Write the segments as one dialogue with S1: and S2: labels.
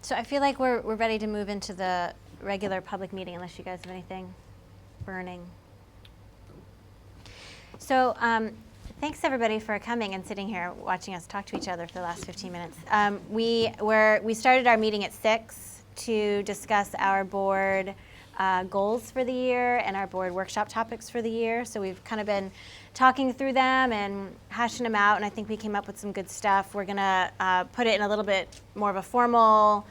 S1: So I feel like we're ready to move into the regular public meeting unless you guys have anything burning. So thanks everybody for coming and sitting here watching us talk to each other for the last 15 minutes. We started our meeting at 6 to discuss our board goals for the year and our board workshop topics for the year. So we've kind of been talking through them and hashing them out, and I think we came up with some good stuff. We're gonna put it in a little bit more of a formal,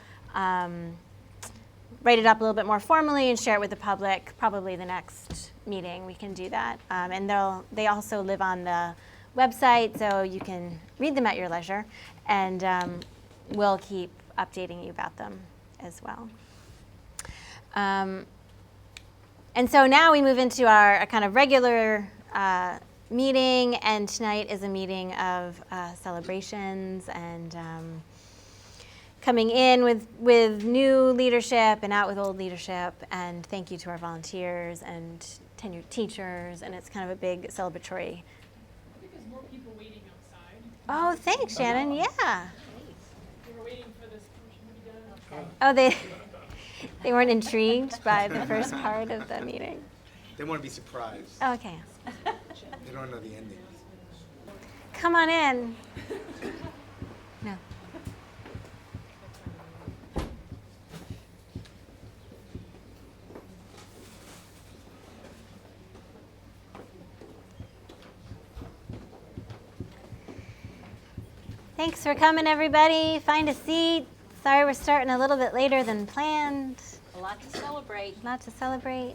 S1: write it up a little bit more formally and share it with the public. Probably the next meeting we can do that. And they also live on the website, so you can read them at your leisure, and we'll keep updating you about them as well. And so now we move into our kind of regular meeting, and tonight is a meeting of celebrations and coming in with new leadership and out with old leadership, and thank you to our volunteers and tenured teachers, and it's kind of a big celebratory.
S2: I think there's more people waiting outside.
S1: Oh, thanks, Shannon. Yeah.
S2: They were waiting for this portion to be done.
S1: Oh, they weren't intrigued by the first part of the meeting.
S3: They want to be surprised.
S1: Oh, okay.
S3: They don't know the ending.
S1: Come on in. No. Thanks for coming, everybody. Find a seat. Sorry we're starting a little bit later than planned.
S4: A lot to celebrate.
S1: Lot to celebrate.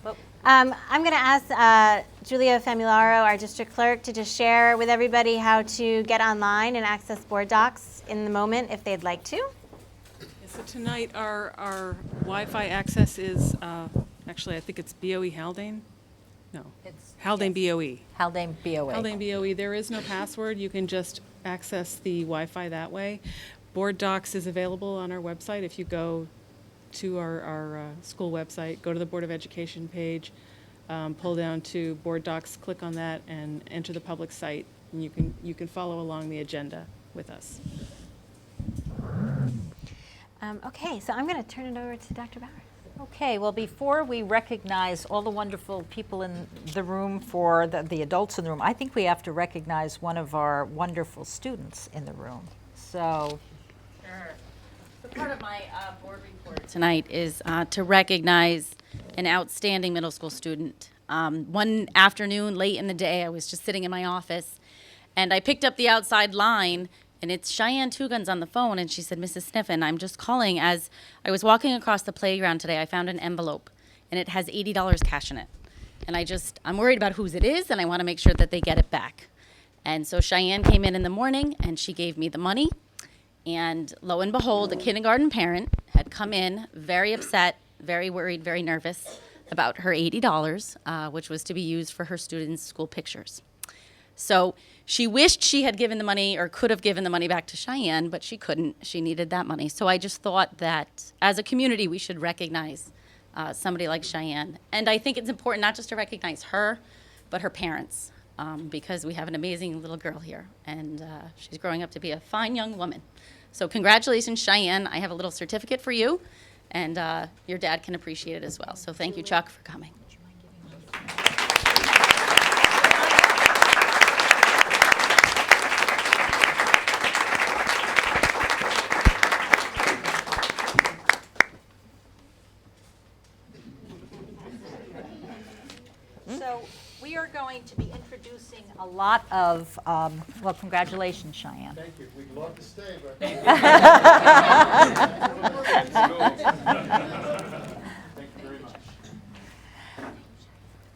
S4: But
S1: I'm going to ask Julia Famularo, our district clerk, to just share with everybody how to get online and access board docs in the moment if they'd like to.
S2: So tonight our Wi-Fi access is, actually I think it's BOE Haldane? No,
S4: it's
S2: Haldane BOE.
S4: Haldane BOA.
S2: Haldane BOE, there is no password. You can just access the Wi-Fi that way. Board Docs is available on our website. If you go to our school website, go to the Board of Education page, pull down to Board Docs, click on that, and enter the public site, and you can follow along the agenda with us.
S1: Okay, so I'm going to turn it over to Dr. Bowers.
S4: Okay, well, before we recognize all the wonderful people in the room, for the adults in the room, I think we have to recognize one of our wonderful students in the room. So,
S5: Sure. So part of my board report tonight is to recognize an outstanding middle school student. One afternoon, late in the day, I was just sitting in my office, and I picked up the outside line, and it's Cheyenne Two Guns on the phone, and she said, Mrs. Sniffen, I'm just calling. As I was walking across the playground today, I found an envelope, and it has $80 cash in it. And I'm worried about whose it is, and I want to make sure that they get it back. And so Cheyenne came in the morning, and she gave me the money. And lo and behold, a kindergarten parent had come in very upset, very worried, very nervous about her $80, which was to be used for her students' school pictures. So she wished she had given the money or could have given the money back to Cheyenne, but she couldn't. She needed that money. So I just thought that as a community, we should recognize somebody like Cheyenne. And I think it's important not just to recognize her, but her parents, because we have an amazing little girl here, and she's growing up to be a fine young woman. So congratulations, Cheyenne. I have a little certificate for you, and your dad can appreciate it as well. So thank you, Chuck, for coming.
S4: So we are going to be introducing a lot of, well, congratulations, Cheyenne.
S6: Thank you. We'd love to stay, but. Thank you very much.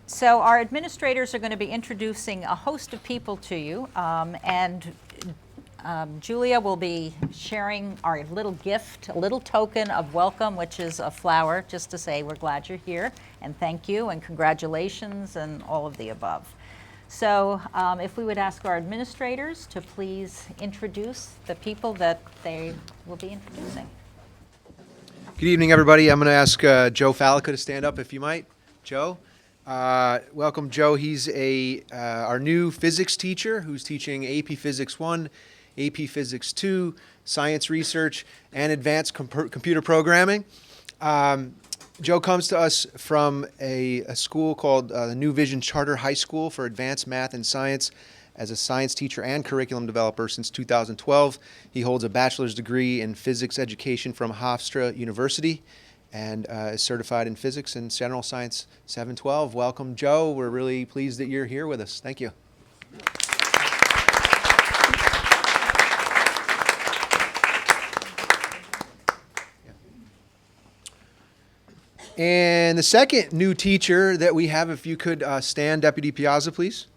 S4: So our administrators are going to be introducing a host of people to you, and Julia will be sharing our little gift, a little token of welcome, which is a flower, just to say we're glad you're here, and thank you, and congratulations, and all of the above. So if we would ask our administrators to please introduce the people that they will be introducing.
S3: Good evening, everybody. I'm going to ask Joe Fallica to stand up, if you might. Joe. Welcome, Joe. He's our new physics teacher who's teaching AP Physics 1 AP Physics 2, Science Research, and Advanced Computer Programming. Joe comes to us from a school called the New Vision Charter High School for Advanced Math and Science as a science teacher and curriculum developer since 2012. He holds a bachelor's degree in physics education from Hofstra University and is certified in physics and general science 712. Welcome, Joe. We're really pleased that you're here with us. Thank you. And the second new teacher that we have, if you could stand, Deputy Piazza, please.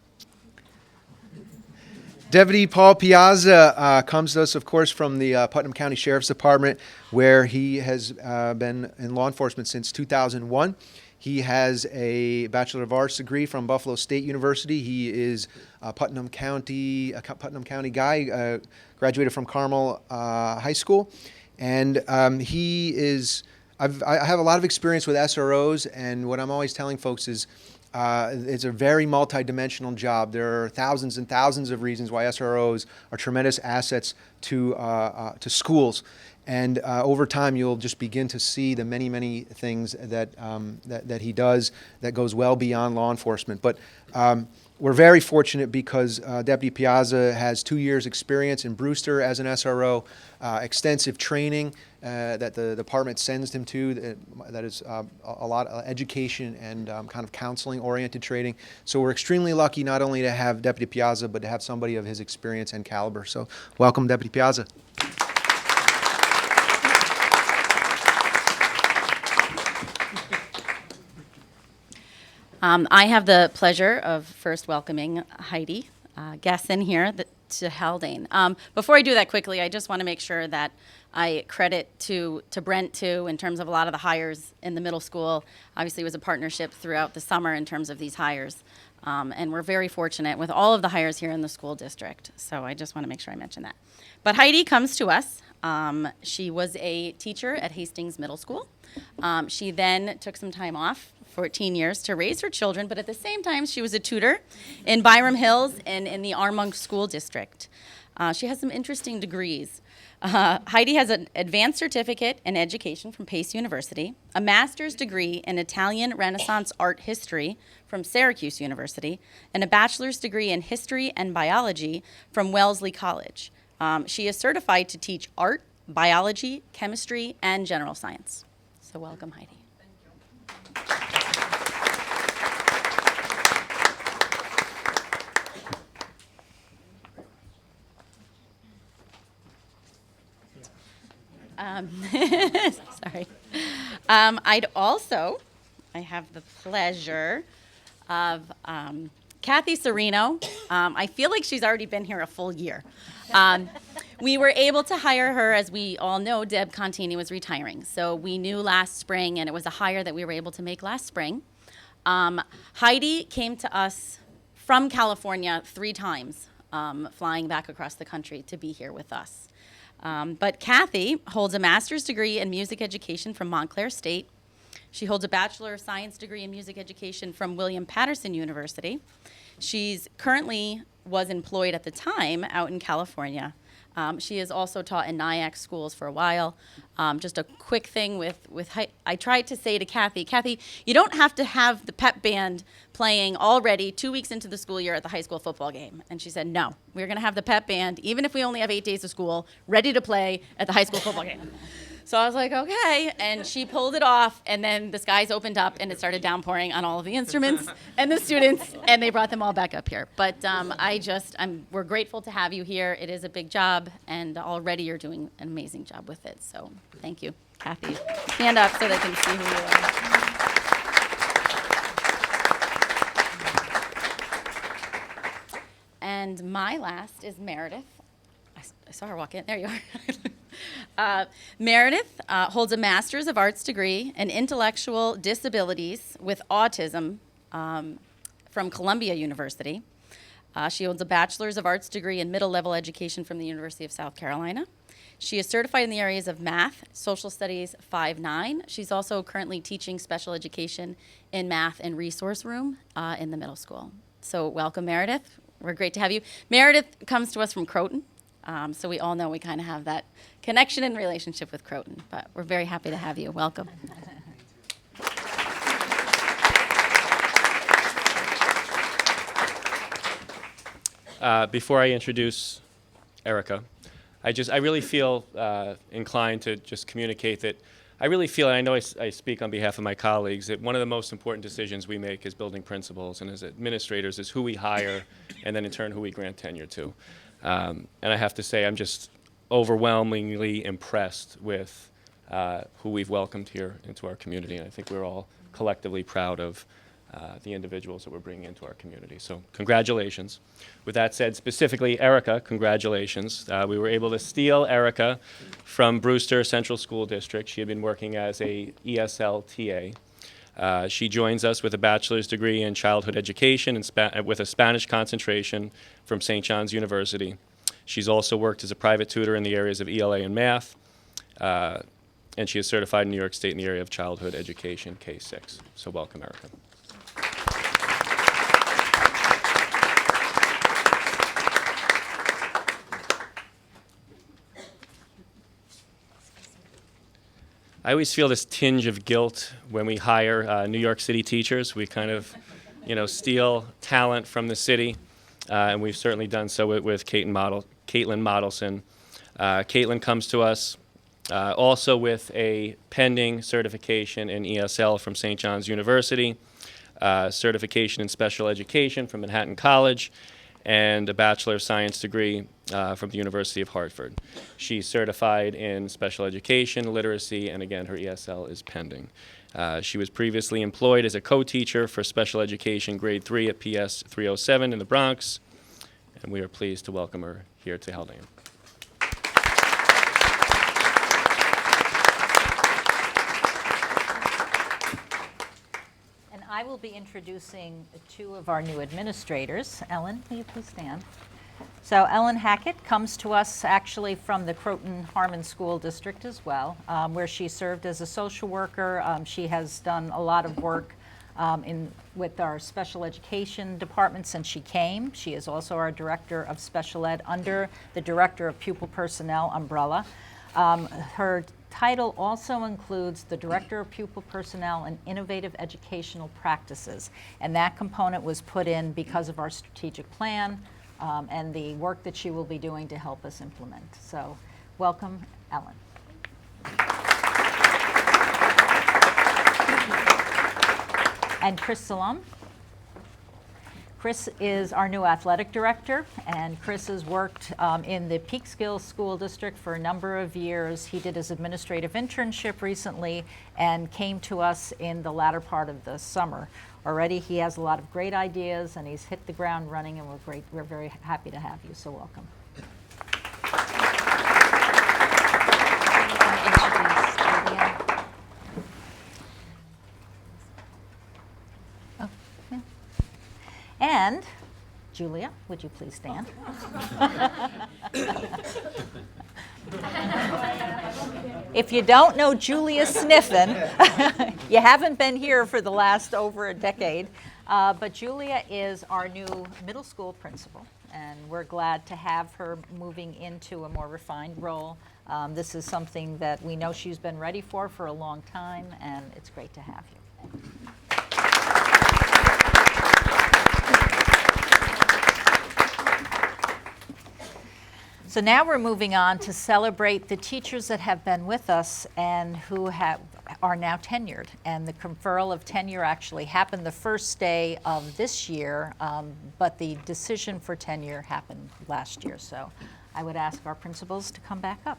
S3: Deputy Paul Piazza comes to us, of course, from the Putnam County Sheriff's Department, where he has been in law enforcement since 2001. He has a Bachelor of Arts degree from Buffalo State University. He is a Putnam County guy, graduated from Carmel High School. And he is... I have a lot of experience with SROs, and what I'm always telling folks is it's a very multidimensional job. There are thousands and thousands of reasons why SROs are tremendous assets to schools. And over time, you'll just begin to see the many, many things that he does that goes well beyond law enforcement. But we're very fortunate because Deputy Piazza has 2 years experience in Brewster as an SRO, extensive training that the department sends him to, that is a lot of education and kind of counseling-oriented training. So we're extremely lucky not only to have Deputy Piazza, but to have somebody of his experience and caliber. So welcome, Deputy Piazza.
S5: I have the pleasure of first welcoming Heidi Gesson here to Haldane. Before I do that quickly, I just want to make sure that I credit to Brent, too, in terms of a lot of the hires in the middle school. Obviously, it was a partnership throughout the summer in terms of these hires. And we're very fortunate with all of the hires here in the school district. So I just want to make sure I mention that. But Heidi comes to us. She was a teacher at Hastings Middle School. She then took some time off, 14 years, to raise her children, but at the same time, she was a tutor in Byram Hills and in the Armonk School District. She has some interesting degrees. Heidi has an advanced certificate in education from Pace University, a master's degree in Italian Renaissance art history from Syracuse University, and a bachelor's degree in history and biology from Wellesley College. She is certified to teach art, biology, chemistry, and general science. So welcome, Heidi. Sorry. I have the pleasure of Kathy Serino. I feel like she's already been here a full year. We were able to hire her, as we all know, Deb Contini was retiring. So we knew last spring, and it was a hire that we were able to make last spring. Heidi came to us from California 3 times, flying back across the country to be here with us. But Kathy holds a master's degree in music education from Montclair State. She holds a Bachelor of Science degree in music education from William Patterson University. She's currently was employed at the time out in California. She has also taught in NIAC schools for a while. Just a quick thing I tried to say to Kathy, you don't have to have the pep band playing already 2 weeks into the school year at the high school football game. And she said, no, we're going to have the pep band, even if we only have 8 days of school, ready to play at the high school football game. So I was like, okay. And she pulled it off, and then the skies opened up, and it started downpouring on all of the instruments and the students, and they brought them all back up here. But we're grateful to have you here. It is a big job, and already you're doing an amazing job with it. So thank you, Kathy. Stand up so they can see who you are. And my last is Meredith. I saw her walk in. There you are. Meredith holds a Master's of Arts degree in Intellectual Disabilities with Autism from Columbia University. She holds a Bachelor's of Arts degree in Middle Level Education from the University of South Carolina. She is certified in the areas of Math, Social Studies 5-9. She's also currently teaching special education in Math and Resource Room in the middle school. So welcome, Meredith. We're great to have you. Meredith comes to us from Croton. So we all know we kind of have that connection and relationship with Croton, but we're very happy to have you. Welcome.
S7: Before I introduce Erica, I really feel inclined to just communicate that I really feel, and I know I speak on behalf of my colleagues, that one of the most important decisions we make as building principals and as administrators is who we hire and then in turn who we grant tenure to. And I have to say I'm just overwhelmingly impressed with who we've welcomed here into our community. And I think we're all collectively proud of the individuals that we're bringing into our community. So congratulations. With that said, specifically Erica, congratulations. We were able to steal Erica from Brewster Central School District. She had been working as a ESL TA. She joins us with a bachelor's degree in childhood education and with a Spanish concentration from St. John's University. She's also worked as a private tutor in the areas of ELA and math, and she is certified in New York State in the area of childhood education, K-6. So welcome, Erica. I always feel this tinge of guilt when we hire New York City teachers. We kind of, steal talent from the city, and we've certainly done so with Caitlin Modelson. Caitlin comes to us also with a pending certification in ESL from St. John's University, certification in special education from Manhattan College, and a Bachelor of Science degree from the University of Hartford. She's certified in special education, literacy, and again, her ESL is pending. She was previously employed as a co-teacher for special education grade 3 at PS 307 in the Bronx, and we are pleased to welcome her here to Haldane.
S4: I will be introducing two of our new administrators. Ellen, will you please stand? So Ellen Hackett comes to us actually from the Croton Harmon School District as well, where she served as a social worker. She has done a lot of work with our special education department since she came. She is also our Director of Special Ed under the Director of Pupil Personnel umbrella. Her title also includes the Director of Pupil Personnel and Innovative Educational Practices, and that component was put in because of our strategic plan and the work that she will be doing to help us implement. So welcome, Ellen. And Chris Salam. Chris is our new athletic director, and Chris has worked in the Peekskill School District for a number of years. He did his administrative internship recently and came to us in the latter part of the summer. Already he has a lot of great ideas and he's hit the ground running, and we're very happy to have you, so welcome. And Julia, would you please stand? If you don't know Julia Sniffen, you haven't been here for the last over a decade. But Julia is our new middle school principal, and we're glad to have her moving into a more refined role. This is something that we know she's been ready for a long time, and it's great to have you. So now we're moving on to celebrate the teachers that have been with us and who are now tenured. And the conferral of tenure actually happened the first day of this year, but the decision for tenure happened last year. So I would ask our principals to come back up.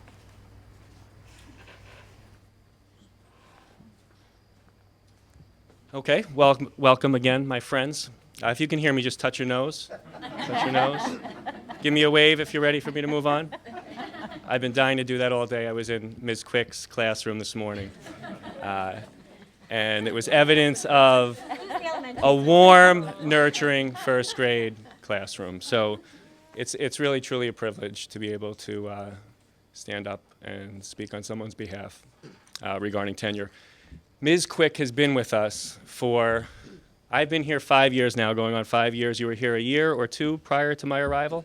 S7: Okay, welcome again, my friends. If you can hear me, just touch your nose. Touch your nose. Give me a wave if you're ready for me to move on. I've been dying to do that all day. I was in Ms. Quick's classroom this morning, and it was evidence of a warm, nurturing first grade classroom. So it's really, truly a privilege to be able to stand up and speak on someone's behalf regarding tenure. Ms. Quick has been with us for, I've been here 5 years now, going on 5 years. You were here a year or two prior to my arrival?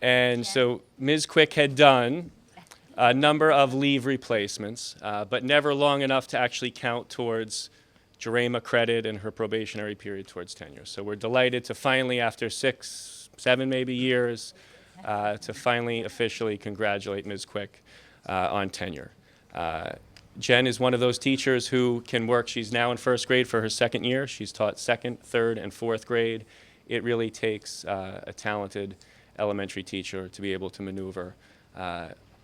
S7: And so Ms. Quick had done a number of leave replacements, but never long enough to actually count towards Jurema credit and her probationary period towards tenure. So we're delighted to finally, after 6, 7 maybe years, to finally officially congratulate Ms. Quick on tenure. Jen is one of those teachers who can work. She's now in first grade for her second year. She's taught second, third, and fourth grade. It really takes a talented elementary teacher to be able to maneuver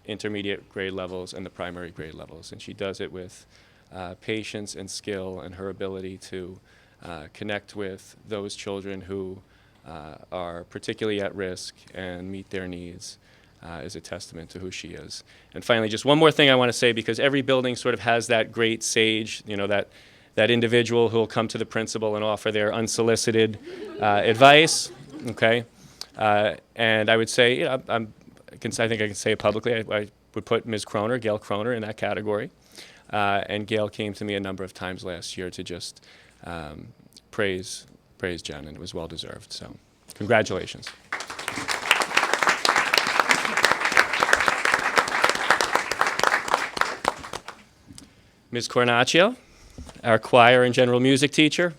S7: intermediate grade levels and the primary grade levels. And she does it with patience and skill, and her ability to connect with those children who are particularly at risk and meet their needs is a testament to who she is. And finally, just one more thing I want to say, because every building sort of has that great sage, you know, that individual who will come to the principal and offer their unsolicited advice, okay? And I would say, you know, I think I can say it publicly, I would put Ms. Kroner, Gail Kroner, in that category. And Gail came to me a number of times last year to just praise Jen, and it was well-deserved. So congratulations. Ms. Cornacchio, our choir and general music teacher.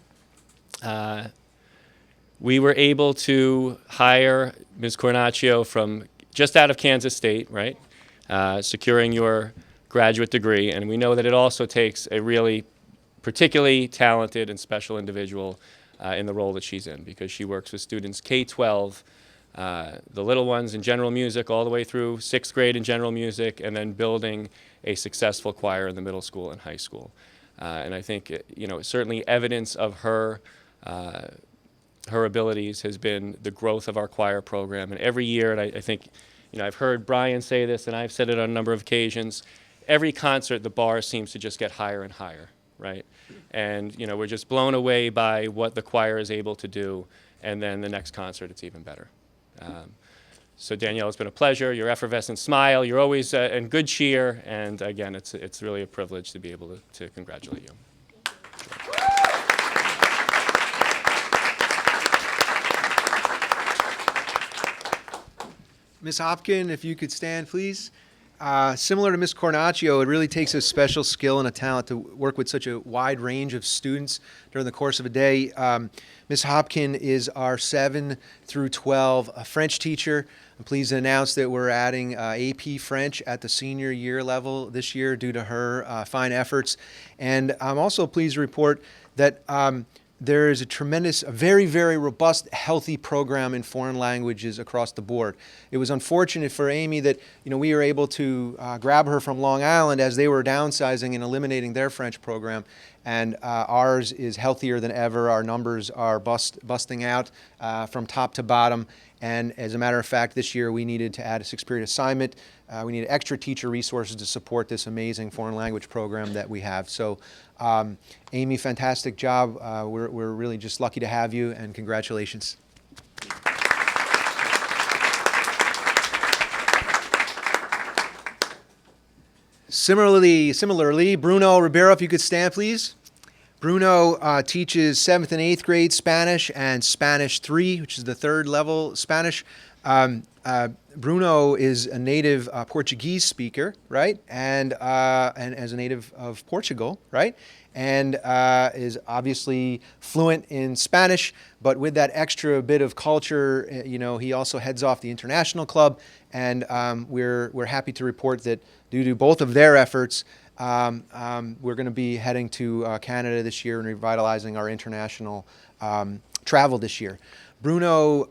S7: We were able to hire Ms. Cornacchio from just out of Kansas State, right? Securing your graduate degree, and we know that it also takes a really particularly talented and special individual in the role that she's in, because she works with students K-12, the little ones in general music, all the way through 6th grade in general music, and then building a successful choir in the middle school and high school. And I think, you know, certainly evidence of her abilities has been the growth of our choir program. And every year, and I think, you know, I've heard Brian say this, and I've said it on a number of occasions, every concert, the bar seems to just get higher and higher, right? And, you know, we're just blown away by what the choir is able to do, and then the next concert, it's even better. So Danielle, it's been a pleasure. Your effervescent smile, you're always in good cheer, and again, it's really a privilege to be able to congratulate you.
S3: Ms. Hopkin, if you could stand, please. Similar to Ms. Cornacchio, it really takes a special skill and a talent to work with such a wide range of students during the course of a day. Ms. Hopkin is our 7 through 12 French teacher. I'm pleased to announce that we're adding AP French at the senior year level this year due to her fine efforts. And I'm also pleased to report that there is a very, very robust, healthy program in foreign languages across the board. It was unfortunate for Amy that, you know, we were able to grab her from Long Island as they were downsizing and eliminating their French program, and ours is healthier than ever. Our numbers are busting out from top to bottom, and as a matter of fact, this year we needed to add a 6-period assignment. We needed extra teacher resources to support this amazing foreign language program that we have. So, Amy, fantastic job. We're really just lucky to have you, and congratulations. Similarly, Bruno Ribeiro, if you could stand, please. Bruno teaches 7th and 8th grade Spanish and Spanish 3, which is the 3rd level Spanish. Bruno is a native Portuguese speaker, right? And as a native of Portugal, right? And is obviously fluent in Spanish, but with that extra bit of culture, you know, he also heads off the international club, and we're happy to report that due to both of their efforts, we're going to be heading to Canada this year and revitalizing our international travel this year. Bruno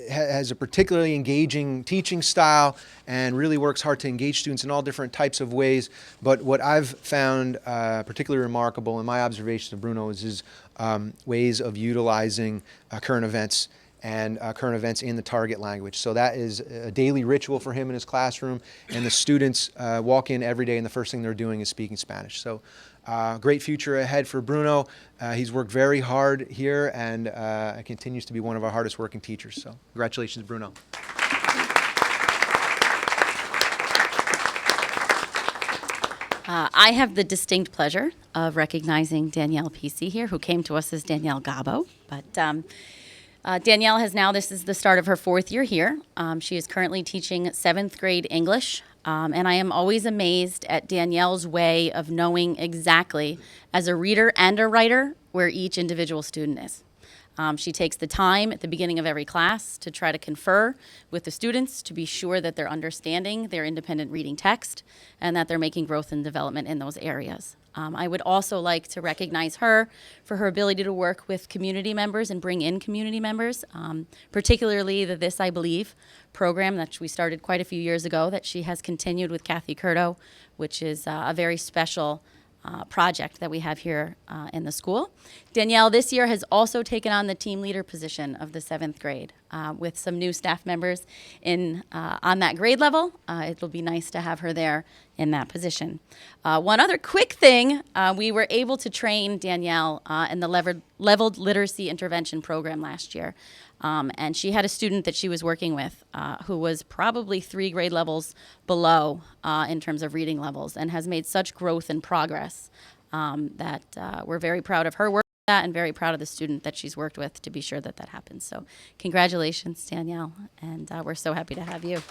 S3: has a particularly engaging teaching style and really works hard to engage students in all different types of ways. But what I've found particularly remarkable in my observation of Bruno is his ways of utilizing current events and current events in the target language. So that is a daily ritual for him in his classroom, and the students walk in every day and the first thing they're doing is speaking Spanish. So great future ahead for Bruno. He's worked very hard here and continues to be one of our hardest working teachers. So congratulations, Bruno.
S5: I have the distinct pleasure of recognizing Danielle Pesce here, who came to us as Danielle Gabo. But Danielle has now, this is the start of her 4th year here. She is currently teaching 7th grade English. And I am always amazed at Danielle's way of knowing exactly, as a reader and a writer, where each individual student is. She takes the time at the beginning of every class to try to confer with the students to be sure that they're understanding their independent reading text and that they're making growth and development in those areas. I would also like to recognize her for her ability to work with community members and bring in community members, particularly the This I Believe program that we started quite a few years ago that she has continued with Kathy Curto, which is a very special project that we have here in the school. Danielle this year has also taken on the team leader position of the 7th grade with some new staff members on that grade level. It'll be nice to have her there in that position. One other quick thing, we were able to train Danielle in the leveled literacy intervention program last year. And she had a student that she was working with who was probably 3 grade levels below in terms of reading levels and has made such growth and progress that we're very proud of her work with that and very proud of the student that she's worked with to be sure that that happens. So congratulations, Danielle, and we're so happy to have you.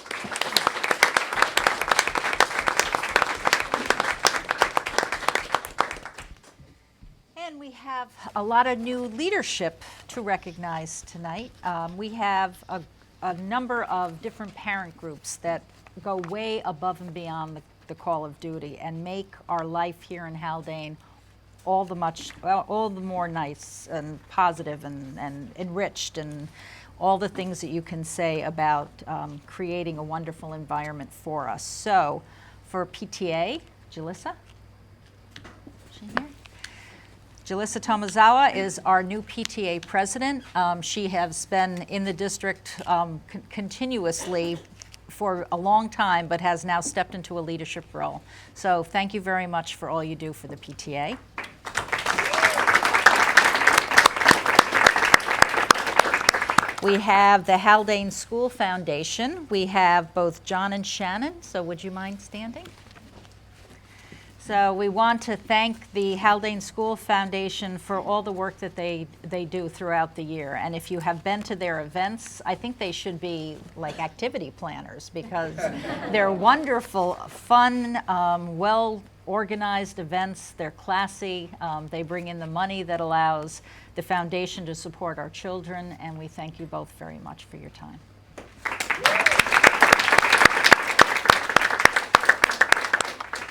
S4: And we have a lot of new leadership to recognize tonight. We have a number of different parent groups that go way above and beyond the call of duty and make our life here in Haldane all the more nice and positive and enriched, and all the things that you can say about creating a wonderful environment for us. So for PTA, Jalissa? Is she here? Jalissa Tomozawa is our new PTA president. She has been in the district continuously for a long time, but has now stepped into a leadership role. So thank you very much for all you do for the PTA. We have the Haldane School Foundation. We have both John and Shannon, so would you mind standing? So we want to thank the Haldane School Foundation for all the work that they do throughout the year. And if you have been to their events, I think they should be like activity planners, because they're wonderful, fun, well-organized events. They're classy. They bring in the money that allows the foundation to support our children, and we thank you both very much for your time.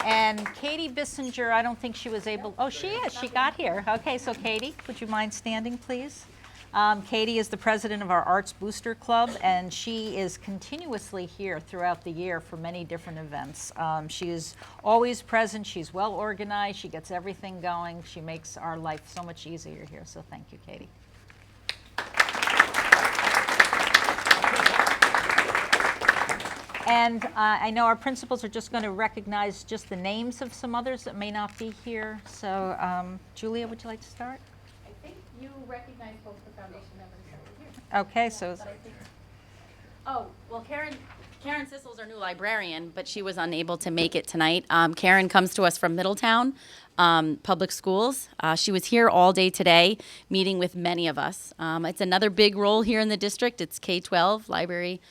S4: And Katie Bissinger, I don't think she was able, oh, she is, she got here. Okay, so Katie, would you mind standing, please? Katie is the president of our Arts Booster Club, and she is continuously here throughout the year for many different events. She is always present, she's well organized, she gets everything going, she makes our life so much easier here, so thank you, Katie. And I know our principals are just going to recognize just the names of some others that may not be here. So Julia, would you like to start?
S5: I think you recognize both the foundation members that were here.
S4: Okay, so.
S5: Oh, well, Karen Sissel is our new librarian, but she was unable to make it tonight. Karen comes to us from Middletown Public Schools. She was here all day today, meeting with many of us. It's another big role here in the district. It's K-12, library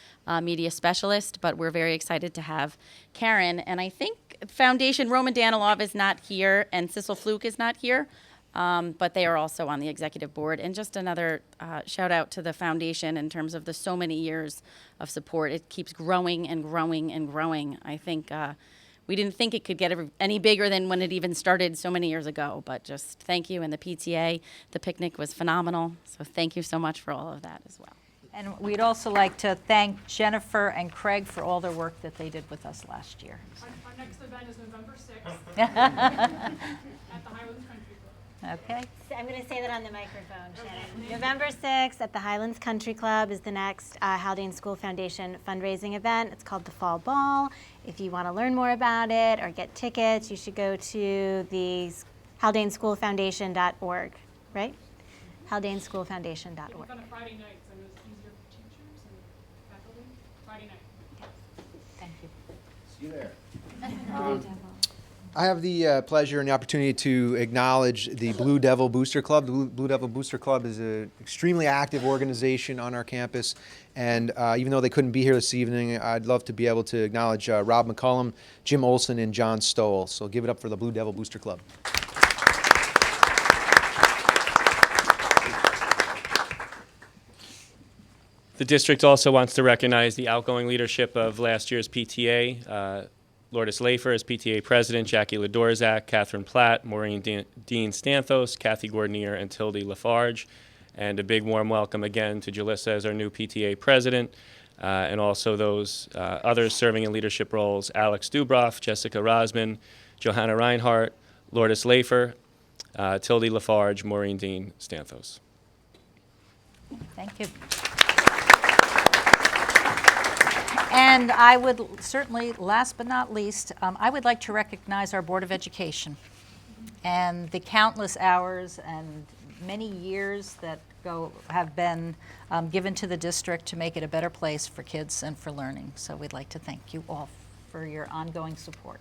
S5: media specialist, but we're very excited to have Karen. And I think Foundation, Roman Danilov is not here, and Sissel Fluke is not here. But they are also on the executive board. And just another shout out to the foundation in terms of the so many years of support. It keeps growing and growing and growing. I think we didn't think it could get any bigger than when it even started so many years ago. But just thank you. And the PTA, the picnic was phenomenal. So thank you so mumuch for all of that as well.
S4: And we'd also like to thank Jennifer and Craig for all their work that they did with us last year.
S8: Our next event is November 6th at the Highlands Country Club.
S4: Okay.
S1: So I'm going to say that on the microphone, Shannon. November 6th at the Highlands Country Club is the next Haldane School Foundation fundraising event. It's called the Fall Ball. If you want to learn more about it or get tickets, you should go to the haldaneschoolfoundation.org, right? haldaneschoolfoundation.org.
S8: It's on a Friday night, so it's easier for teachers and faculty. Friday night.
S4: Thank you.
S6: See you there.
S3: I have the pleasure and the opportunity to acknowledge the Blue Devil Booster Club. The Blue Devil Booster Club is an extremely active organization on our campus, and even though they couldn't be here this evening, I'd love to be able to acknowledge Rob McCullum, Jim Olson, and John Stoll. So give it up for the Blue Devil Booster Club.
S7: The district also wants to recognize the outgoing leadership of last year's PTA, Lourdes Lafer as PTA president, Jackie Ladorzak, Catherine Platt, Maureen Dean Stanthos, Kathy Gordonier, and Tildy Lafarge. And a big warm welcome again to Jalissa as our new PTA president, and also those others serving in leadership roles, Alex Dubroff, Jessica Rosman, Johanna Reinhardt, Lourdes Lafer, Tildy Lafarge, Maureen Dean Stanthos.
S4: Thank you. And I would certainly, last but not least, I would like to recognize our Board of Education and the countless hours and many years that have been given to the district to make it a better place for kids and for learning. So we'd like to thank you all for your ongoing support.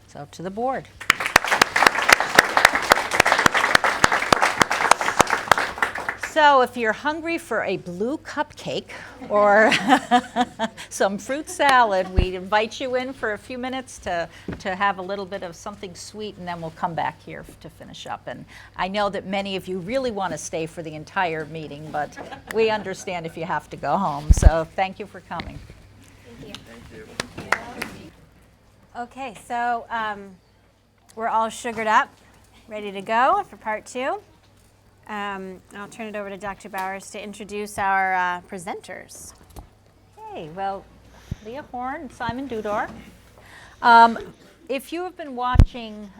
S4: So to the board. So if you're hungry for a blue cupcake or some fruit salad, we invite you in for a few minutes to have a little bit of something sweet, and then we'll come back here to finish up. And I know that many of you really want to stay for the entire meeting, but we understand if you have to go home. So thank you for coming.
S1: Thank you. Okay, so we're all sugared up, ready to go for part 2. I'll turn it over to Dr. Bowers to introduce our presenters.
S4: Okay, well, Leah Horn and Simon Dudor. If you have been watching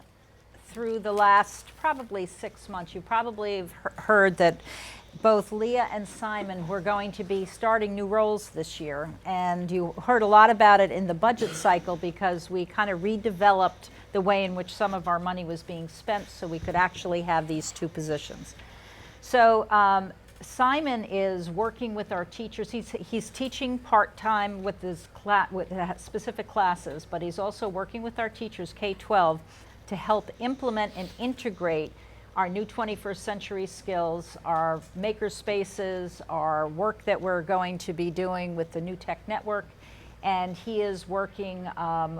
S4: through the last probably 6 months, you probably have heard that both Leah and Simon were going to be starting new roles this year. And you heard a lot about it in the budget cycle because we kind of redeveloped the way in which some of our money was being spent so we could actually have these 2 positions. So Simon is working with our teachers. He's teaching part-time with specific classes, but he's also working with our teachers, K-12, to help implement and integrate our new 21st century skills, our maker spaces, our work that we're going to be doing with the New Tech Network. And he is working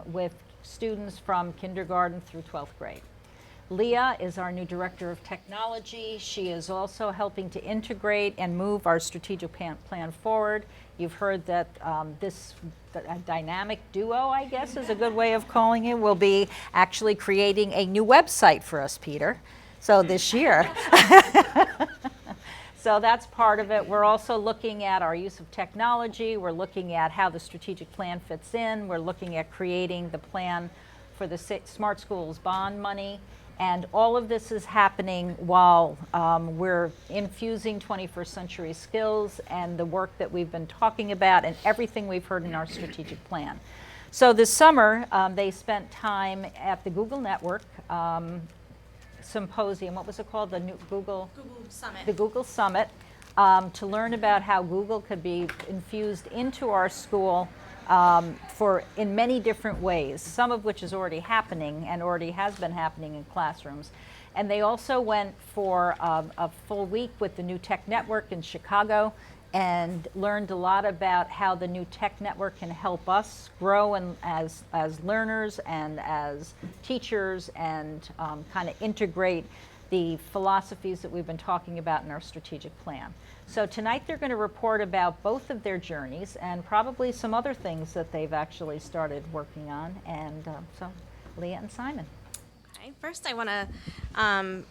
S4: with students from kindergarten through 12th grade. Leah is our new Director of Technology. She is also helping to integrate and move our strategic plan forward. You've heard that a dynamic duo, I guess is a good way of calling it, will be actually creating a new website for us, Peter. So this year. So that's part of it. We're also looking at our use of technology. We're looking at how the strategic plan fits in. We're looking at creating the plan for the Smart Schools bond money. And all of this is happening while we're infusing 21st century skills and the work that we've been talking about and everything we've heard in our strategic plan. So this summer, they spent time at the Google Network symposium. What was it called? The new Google Summit. The Google Summit, to learn about how Google could be infused into our school in many different ways, some of which is already happening and already has been happening in classrooms. And they also went for a full week with the New Tech Network in Chicago and learned a lot about how the New Tech Network can help us grow as learners and as teachers and kind of integrate the philosophies that we've been talking about in our strategic plan. So tonight they're going to report about both of their journeys and probably some other things that they've actually started working on. And so Leah and Simon.
S9: Okay. First, I want to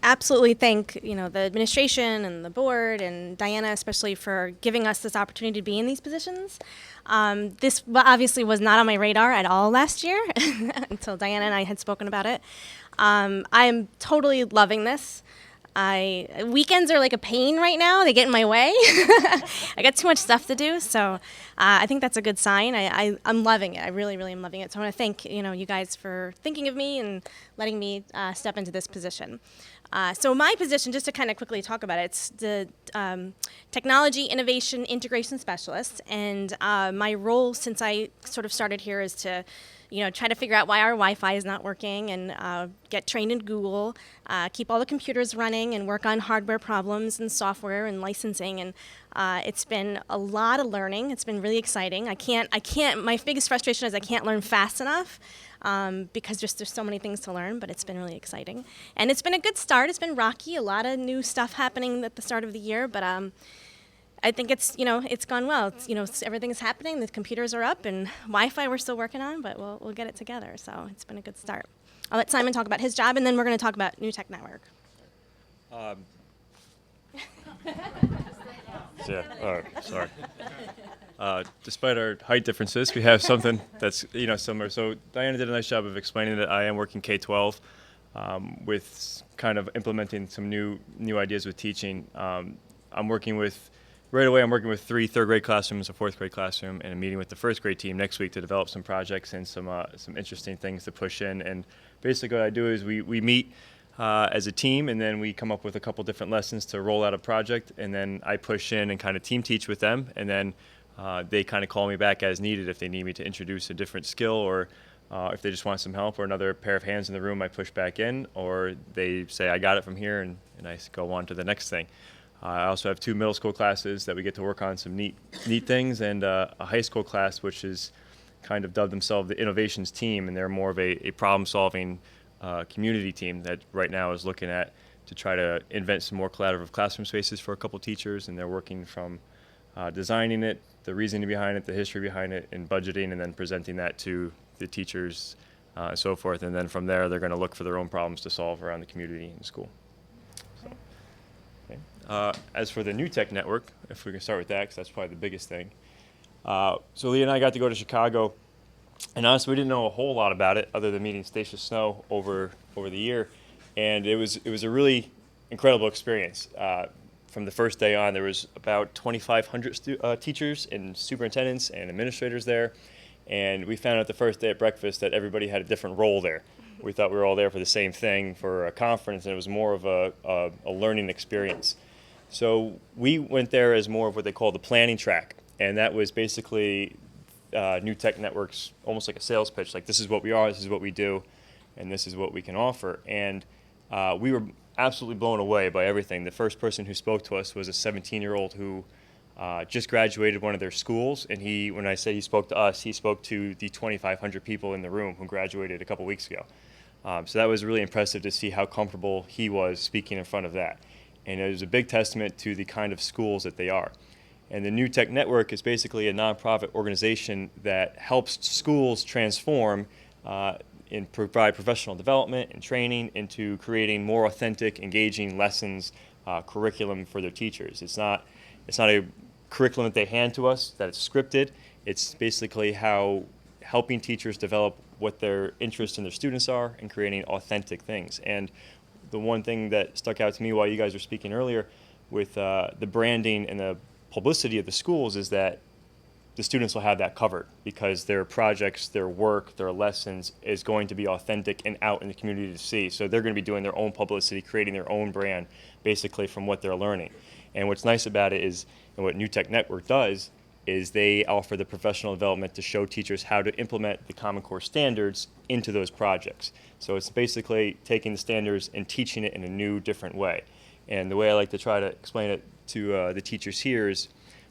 S9: absolutely thank the administration and the board and Diana especially for giving us this opportunity to be in these positions. This obviously was not on my radar at all last year until Diana and I had spoken about it. I'm totally loving this. Weekends are like a pain right now. They get in my way. I got too much stuff to do, so I think that's a good sign. I'm loving it. I really, really am loving it. So I want to thank you guys for thinking of me and letting me step into this position. So my position, just to kind of quickly talk about it, it's the Technology Innovation Integration Specialist, and my role since I sort of started here is to try to figure out why our Wi-Fi is not working and get trained in Google, keep all the computers running and work on hardware problems and software and licensing. And it's been a lot of learning. It's been really exciting. My biggest frustration is I can't learn fast enough because there's so many things to learn, but it's been really exciting. And it's been a good start. It's been rocky, a lot of new stuff happening at the start of the year, but I think it's gone well. Everything's happening. The computers are up, and Wi-Fi we're still working on, but we'll get it together. So it's been a good start. I'll let Simon talk about his job, and then we're going to talk about New Tech Network.
S10: Yeah. All right. Sorry. Despite our height differences, we have something that's similar. So Diana did a nice job of explaining that I am working K-12 with kind of implementing some new ideas with teaching. Right away, I'm working with 3 third-grade classrooms, a 4th-grade classroom, and a meeting with the 1st-grade team next week to develop some projects and some interesting things to push in. And basically what I do is we meet as a team, and then we come up with a couple different lessons to roll out a project, and then I push in and kind of team teach with them, and then they kind of call me back as needed if they need me to introduce a different skill, or if they just want some help or another pair of hands in the room, I push back in, or they say, I got it from here, and I go on to the next thing. I also have 2 middle school classes that we get to work on some neat things, and a high school class which is kind of dubbed themselves the innovations team, and they're more of a problem-solving community team that right now is looking at to try to invent some more collaborative classroom spaces for a couple teachers, and they're working from designing it, the reasoning behind it, the history behind it, and budgeting, and then presenting that to the teachers and so forth. And then from there, they're going to look for their own problems to solve around the community and school. As for the New Tech Network, if we can start with that, because that's probably the biggest thing. So Leah and I got to go to Chicago, and honestly, we didn't know a whole lot about it other than meeting Stacia Snow over the year, and it was a really incredible experience. From the first day on, there was about 2,500 teachers and superintendents and administrators there, and we found out the first day at breakfast that everybody had a different role there. We thought we were all there for the same thing, for a conference, and it was more of a learning experience. So we went there as more of what they call the planning track, and that was basically New Tech Network's almost like a sales pitch, like this is what we are, this is what we do, and this is what we can offer. And we were absolutely blown away by everything. The first person who spoke to us was a 17-year-old who just graduated one of their schools, and when I say he spoke to us, he spoke to the 2,500 people in the room who graduated a couple weeks ago. So that was really impressive to see how comfortable he was speaking in front of that. And it was a big testament to the kind of schools that they are. And the New Tech Network is basically a nonprofit organization that helps schools transform and provide professional development and training into creating more authentic, engaging lessons, curriculum for their teachers. It's not a curriculum that they hand to us, that it's scripted. It's basically how helping teachers develop what their interests in their students are and creating authentic things. And the one thing that stuck out to me while you guys were speaking earlier with the branding and the publicity of the schools is that the students will have that covered because their projects, their work, their lessons is going to be authentic and out in the community to see. So they're going to be doing their own publicity, creating their own brand basically from what they're learning. And what's nice about it is, and what New Tech Network does, is they offer the professional development to show teachers how to implement the Common Core standards into those projects. So it's basically taking the standards and teaching it in a new, different way. And the way I like to try to explain it to the teachers here is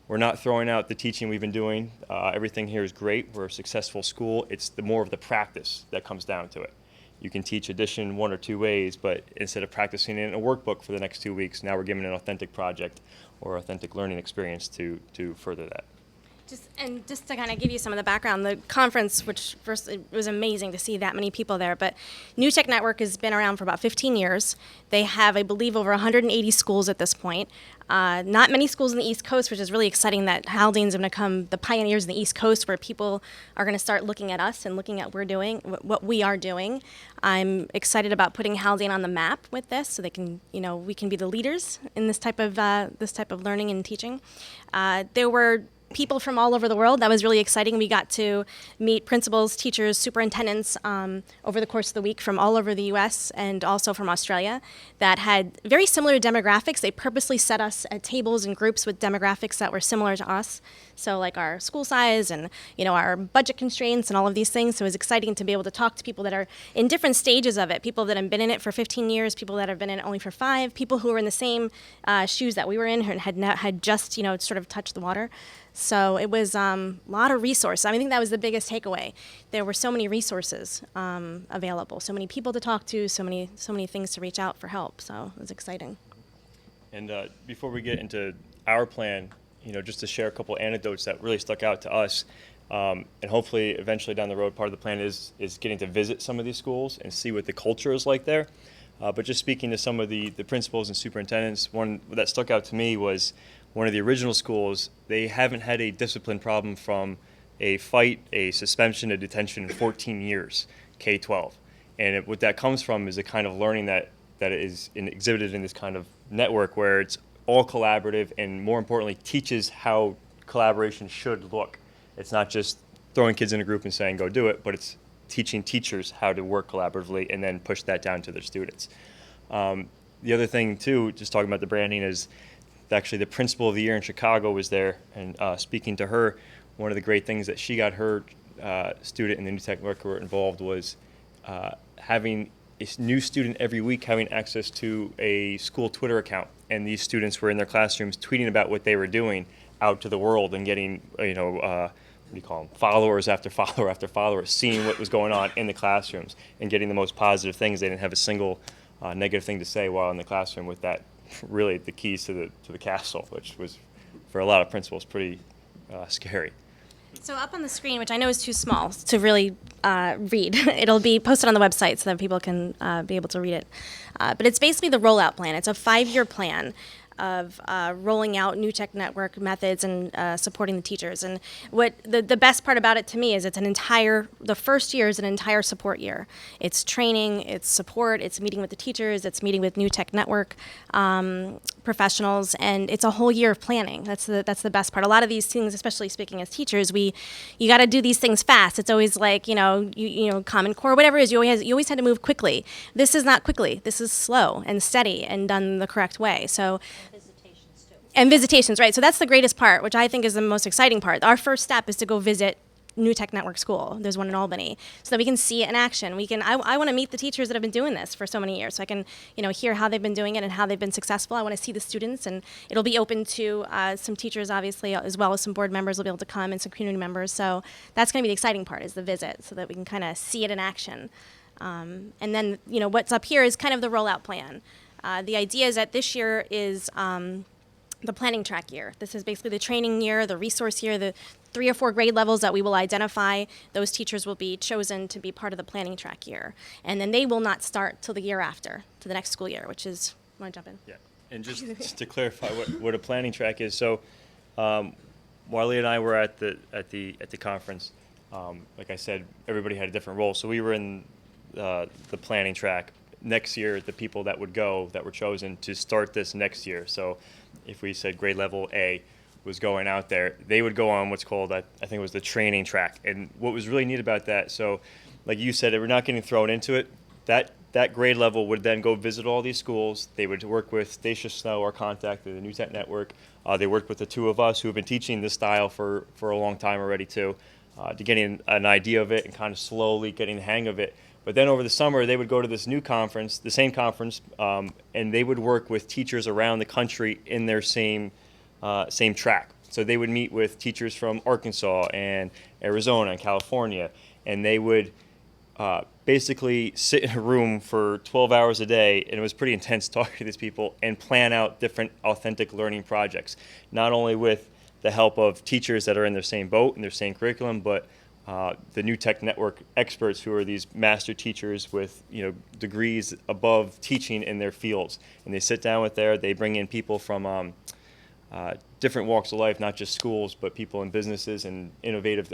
S10: we're not throwing out the teaching we've been doing. Everything here is great. We're a successful school. It's more of the practice that comes down to it. You can teach addition 1 or 2 ways, but instead of practicing it in a workbook for the next 2 weeks, now we're giving an authentic project or authentic learning experience to further that.
S9: Just to kind of give you some of the background, the conference, which first it was amazing to see that many people there, but New Tech Network has been around for about 15 years. They have, I believe, over 180 schools at this point. Not many schools in the East Coast, which is really exciting that Haldane's going to become the pioneers in the East Coast where people are going to start looking at us and looking at what we are doing. I'm excited about putting Haldane on the map with this so they can, we can be the leaders in this type of learning and teaching. There were people from all over the world. That was really exciting. We got to meet principals, teachers, superintendents over the course of the week from all over the U.S. and also from Australia that had very similar demographics. They purposely set us at tables and groups with demographics that were similar to us. So like our school size and, our budget constraints and all of these things. So it was exciting to be able to talk to people that are in different stages of it, people that have been in it for 15 years, people that have been in it only for 5, people who are in the same shoes that we were in and had just, sort of touched the water. So it was a lot of resources. I think that was the biggest takeaway. There were so many resources available, so many people to talk to, so many things to reach out for help. So it was exciting.
S10: And before we get into our plan, just to share a couple anecdotes that really stuck out to us, and hopefully eventually down the road, part of the plan is getting to visit some of these schools and see what the culture is like there. But just speaking to some of the principals and superintendents, one that stuck out to me was one of the original schools. They haven't had a discipline problem from a fight, a suspension, a detention in 14 years, K-12. And what that comes from is a kind of learning that is exhibited in this kind of network where it's all collaborative and, more importantly, teaches how collaboration should look. It's not just throwing kids in a group and saying, go do it, but it's teaching teachers how to work collaboratively and then push that down to their students. The other thing, too, just talking about the branding, is actually the principal of the year in Chicago was there, and speaking to her, one of the great things that she got her student in the New Tech Network involved was having a new student every week having access to a school Twitter account, and these students were in their classrooms tweeting about what they were doing out to the world and getting, what do you call them, followers after follower after follower, seeing what was going on in the classrooms and getting the most positive things. They didn't have a single negative thing to say while in the classroom, with that really the keys to the castle, which was for a lot of principals pretty scary.
S9: So up on the screen, which I know is too small to really read, it'll be posted on the website so that people can be able to read it. But it's basically the rollout plan. It's a 5-year plan of rolling out New Tech Network methods and supporting the teachers. And what the best part about it to me is the first year is an entire support year. It's training, it's support, it's meeting with the teachers, it's meeting with New Tech Network professionals, and it's a whole year of planning. That's the best part. A lot of these things, especially speaking as teachers, you got to do these things fast. It's always like, Common Core, whatever it is, you always had to move quickly. This is not quickly. This is slow and steady and done the correct way. So. And visitations, right? So that's the greatest part, which I think is the most exciting part. Our first step is to go visit New Tech Network School. There's one in Albany, so that we can see it in action. I want to meet the teachers that have been doing this for so many years, so I can, hear how they've been doing it and how they've been successful. I want to see the students, and it'll be open to some teachers, obviously, as well as some board members will be able to come and some community members. So that's going to be the exciting part, is the visit, so that we can kind of see it in action. And then, what's up here is kind of the rollout plan. The idea is that this year is the planning track year. This is basically the training year, the resource year, the 3 or 4 grade levels that we will identify. Those teachers will be chosen to be part of the planning track year. And then they will not start till the year after, to the next school year, which is, want to jump in?
S10: Yeah, and just to clarify what a planning track is. So Marley and I were at the conference. Like I said, everybody had a different role. So we were in the planning track. Next year, the people that would go, that were chosen to start this next year. So if we said grade level A was going out there, they would go on what's called, I think it was the training track. And what was really neat about that, so like you said, we're not getting thrown into it. That grade level would then go visit all these schools. They would work with Stacia Snow, our contact at the New Tech Network. They worked with the 2 of us who have been teaching this style for a long time already too, to getting an idea of it and kind of slowly getting the hang of it. But then over the summer, they would go to this new conference, the same conference, and they would work with teachers around the country in their same track. So they would meet with teachers from Arkansas and Arizona and California, and they would basically sit in a room for 12 hours a day, and it was pretty intense talking to these people, and plan out different authentic learning projects, not only with the help of teachers that are in their same boat and their same curriculum, but the New Tech Network experts who are these master teachers with degrees above teaching in their fields. And they sit down they bring in people from different walks of life, not just schools, but people in businesses and innovative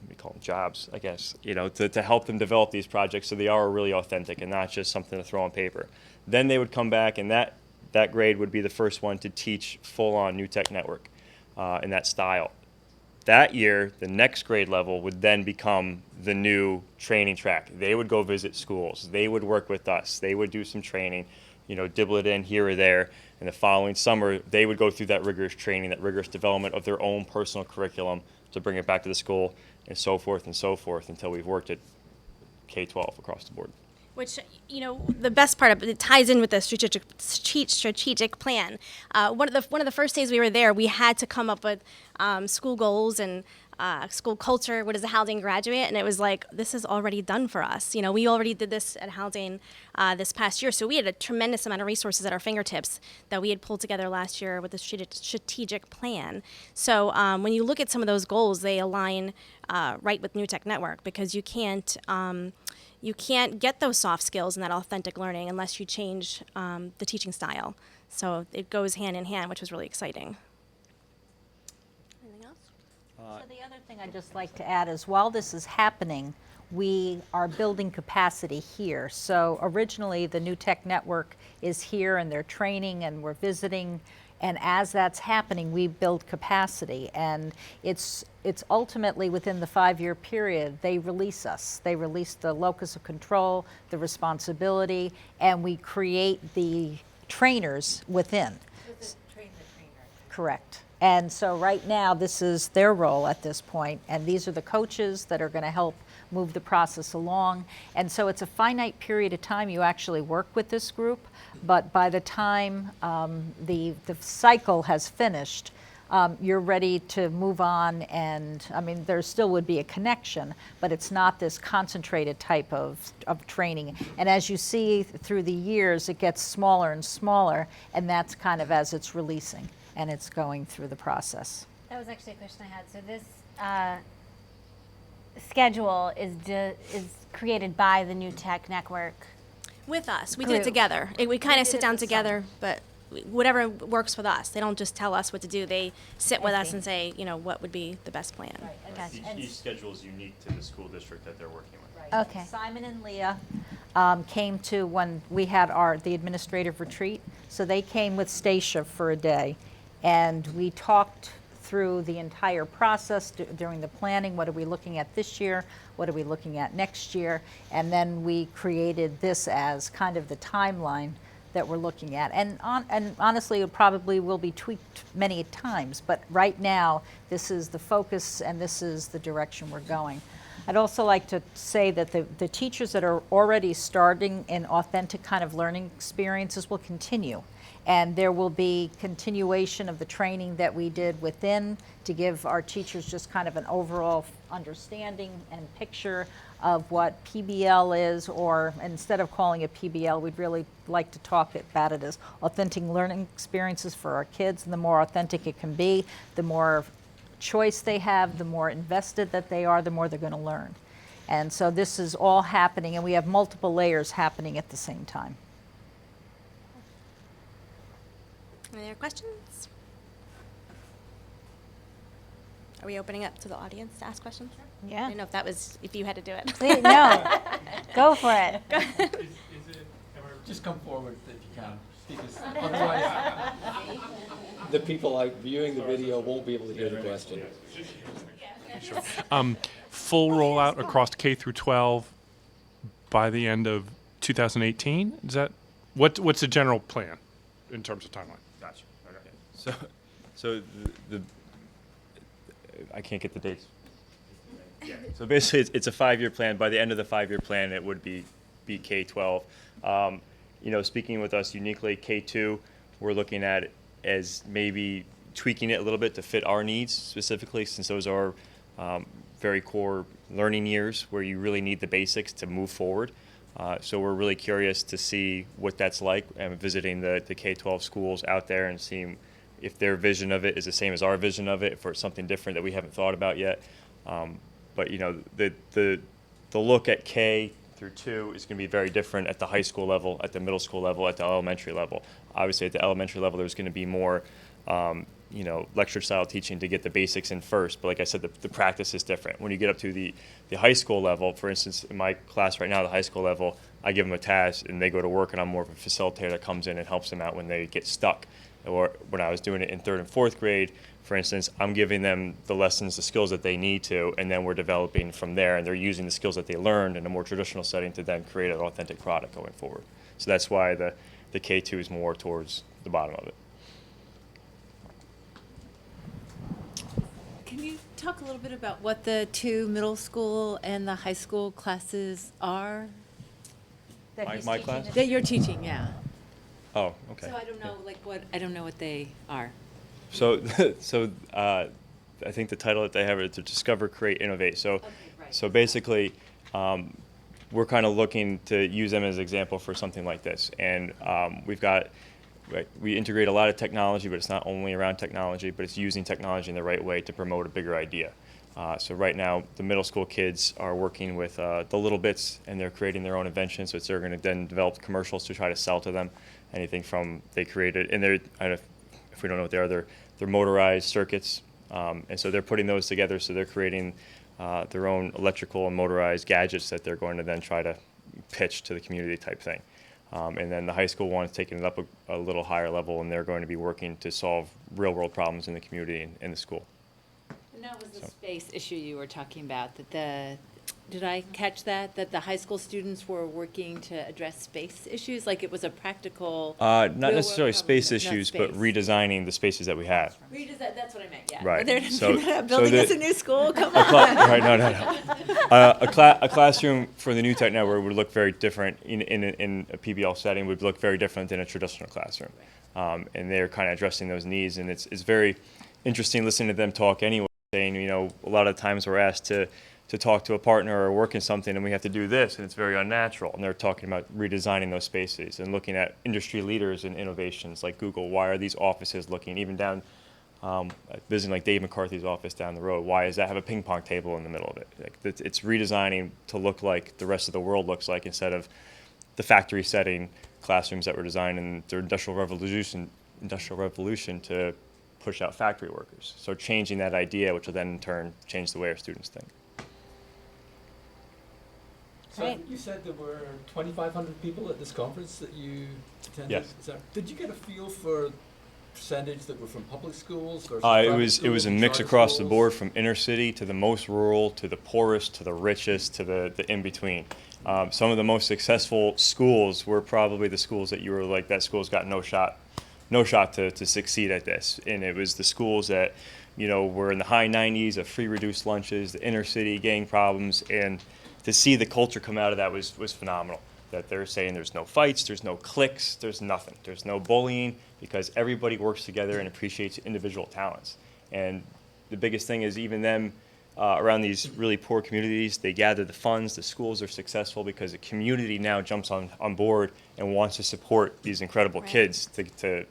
S10: we call them jobs, I guess, to help them develop these projects so they are really authentic and not just something to throw on paper. Then they would come back, and that grade would be the first one to teach full-on New Tech Network. in that style. That year, the next grade level would then become the new training track. They would go visit schools. They would work with us. They would do some training, dibble it in here or there. And the following summer, they would go through that rigorous training, that rigorous development of their own personal curriculum to bring it back to the school, and so forth until we've worked at K-12 across the board.
S9: Which, the best part of it ties in with the strategic plan. One of the first days we were there, we had to come up with school goals and school culture. What is a Haldane graduate? And it was like, this is already done for us. We already did this at Haldane this past year. So we had a tremendous amount of resources at our fingertips that we had pulled together last year with the strategic plan. So when you look at some of those goals, they align right with New Tech Network, because you can't get those soft skills and that authentic learning unless you change the teaching style. So it goes hand in hand, which was really exciting. Anything else?
S4: So the other thing I'd just like to add is, while this is happening, we are building capacity here. So originally, the New Tech Network is here, and they're training, and we're visiting. And as that's happening, we build capacity. And it's ultimately within the 5-year period, they release us. They release the locus of control, the responsibility, and we create the trainers within.
S1: Train the trainer.
S4: Correct. And so right now, this is their role at this point, and these are the coaches that are going to help move the process along. And so it's a finite period of time you actually work with this group, but by the time the cycle has finished, you're ready to move on. And I mean, there still would be a connection, but it's not this concentrated type of training. And as you see through the years, it gets smaller and smaller, and that's kind of as it's releasing and it's going through the process.
S1: That was actually a question I had. So this schedule is created by the New Tech Network.
S9: With us. We did it
S1: Group.
S9: together. We kind of
S1: did
S9: sit
S1: it
S9: down
S1: this
S9: together, but whatever works with us. They don't just tell us what to do. They sit with us
S1: see.
S9: and say, what would be the best plan.
S1: Gotcha. And-
S10: Each schedule is unique to the school district that they're working with.
S1: Okay.
S4: Simon and Leah came to when we had the administrative retreat. So they came with Stacia for a day, and we talked through the entire process during the planning. What are we looking at this year? What are we looking at next year? And then we created this as kind of the timeline that we're looking at. And honestly, it probably will be tweaked many times, but right now, this is the focus and this is the direction we're going. I'd also like to say that the teachers that are already starting in authentic kind of learning experiences will continue. And there will be continuation of the training that we did within to give our teachers just kind of an overall understanding and picture of what PBL is, or instead of calling it PBL, we'd really like to talk about it as authentic learning experiences for our kids. And the more authentic it can be, the more choice they have, the more invested that they are, the more they're going to learn. And so this is all happening, and we have multiple layers happening at the same time.
S9: Any other questions? Are we opening up to the audience to ask questions? I
S1: Yeah.
S9: didn't know if you had to do it.
S1: Please, no. Go for it.
S6: Just come forward if you can, because otherwise, the people like viewing the video won't be able to hear the question.
S11: Full rollout across K through 12 by the end of 2018? Is that what's the general plan in terms of timeline?
S10: Gotcha. Okay. So the I can't get the dates. Yeah. So basically, it's a 5-year plan. By the end of the 5-year plan, it would be K-12. Speaking with us uniquely, K-2, we're looking at it as maybe tweaking it a little bit to fit our needs specifically, since those are very core learning years where you really need the basics to move forward. So we're really curious to see what that's like, and visiting the K-12 schools out there and seeing if their vision of it is the same as our vision of it, if it's something different that we haven't thought about yet. But the look at K through 2 is going to be very different at the high school level, at the middle school level, at the elementary level. Obviously, at the elementary level, there's going to be more lecture style teaching to get the basics in first. But like I said, the practice is different. When you get up to the high school level, for instance, in my class right now, the high school level, I give them a task and they go to work, and I'm more of a facilitator that comes in and helps them out when they get stuck. Or when I was doing it in 3rd and 4th grade, for instance, I'm giving them the lessons, the skills that they need to, and then we're developing from there, and they're using the skills that they learned in a more traditional setting to then create an authentic product going forward. So that's why the K2 is more towards the bottom of it.
S12: Can you talk a little bit about what the 2 middle school and the high school classes are?
S10: My class?
S12: That you're teaching, yeah.
S10: Oh, okay.
S12: So I don't know, I don't know what they are.
S10: So, I think the title that they have is to Discover, Create, Innovate. So, so basically, we're kind of looking to use them as an example for something like this. And we integrate a lot of technology, but it's not only around technology, but it's using technology in the right way to promote a bigger idea. So right now, the middle school kids are working with the Little Bits, and they're creating their own inventions. So they're going to then develop commercials to try to sell to them. Anything from they created, and they're, if we don't know what they are, they're motorized circuits, and so they're putting those together. So they're creating their own electrical and motorized gadgets that they're going to then try to pitch to the community type thing. And then the high school one is taking it up a little higher level, and they're going to be working to solve real-world problems in the community and in the school.
S12: And that was the space issue you were talking about, did I catch that the high school students were working to address space issues? Like it was a practical.
S10: Not
S12: real-world
S10: necessarily
S12: problem,
S10: space
S12: not
S10: issues,
S12: space.
S10: but redesigning the spaces that we have.
S12: That's what I meant, yeah.
S10: Right.
S12: They're,
S10: So-
S12: they're not
S10: so
S12: building
S10: the-
S12: us a new school, come
S10: A
S12: on.
S10: right, no. A classroom for the New Tech Network would look very different in a PBL setting, would look very different than a traditional classroom. And they're kind of addressing those needs, and it's very interesting listening to them talk anyway, saying, a lot of times we're asked to talk to a partner or work in something, and we have to do this, and it's very unnatural. And they're talking about redesigning those spaces and looking at industry leaders in innovations like Google. Why are these offices looking, even down, visiting like Dave McCarthy's office down the road, why does that have a ping pong table in the middle of it? Like, it's redesigning to look like the rest of the world looks like, instead of the factory setting classrooms that were designed in the Industrial Revolution to push out factory workers. So changing that idea, which will then in turn change the way our students think.
S6: So
S1: Great.
S6: you said there were 2,500 people at this conference that you attended?
S10: Yes.
S6: Did you get a feel for percentage that were from public schools versus
S10: It
S6: private
S10: was
S6: schools
S10: a
S6: and
S10: mix
S6: charter
S10: across the
S6: schools?
S10: board, from inner city to the most rural, to the poorest, to the richest, to the in-between. Some of the most successful schools were probably the schools that you were like, that school's got no shot to succeed at this. And it was the schools that, were in the high 90s of free reduced lunches, the inner city gang problems, and to see the culture come out of that was phenomenal. That they're saying there's no fights, there's no cliques, there's nothing. There's no bullying, because everybody works together and appreciates individual talents. And the biggest thing is, even them around these really poor communities, they gather the funds, the schools are successful because the community now jumps on board and wants to support these incredible kids to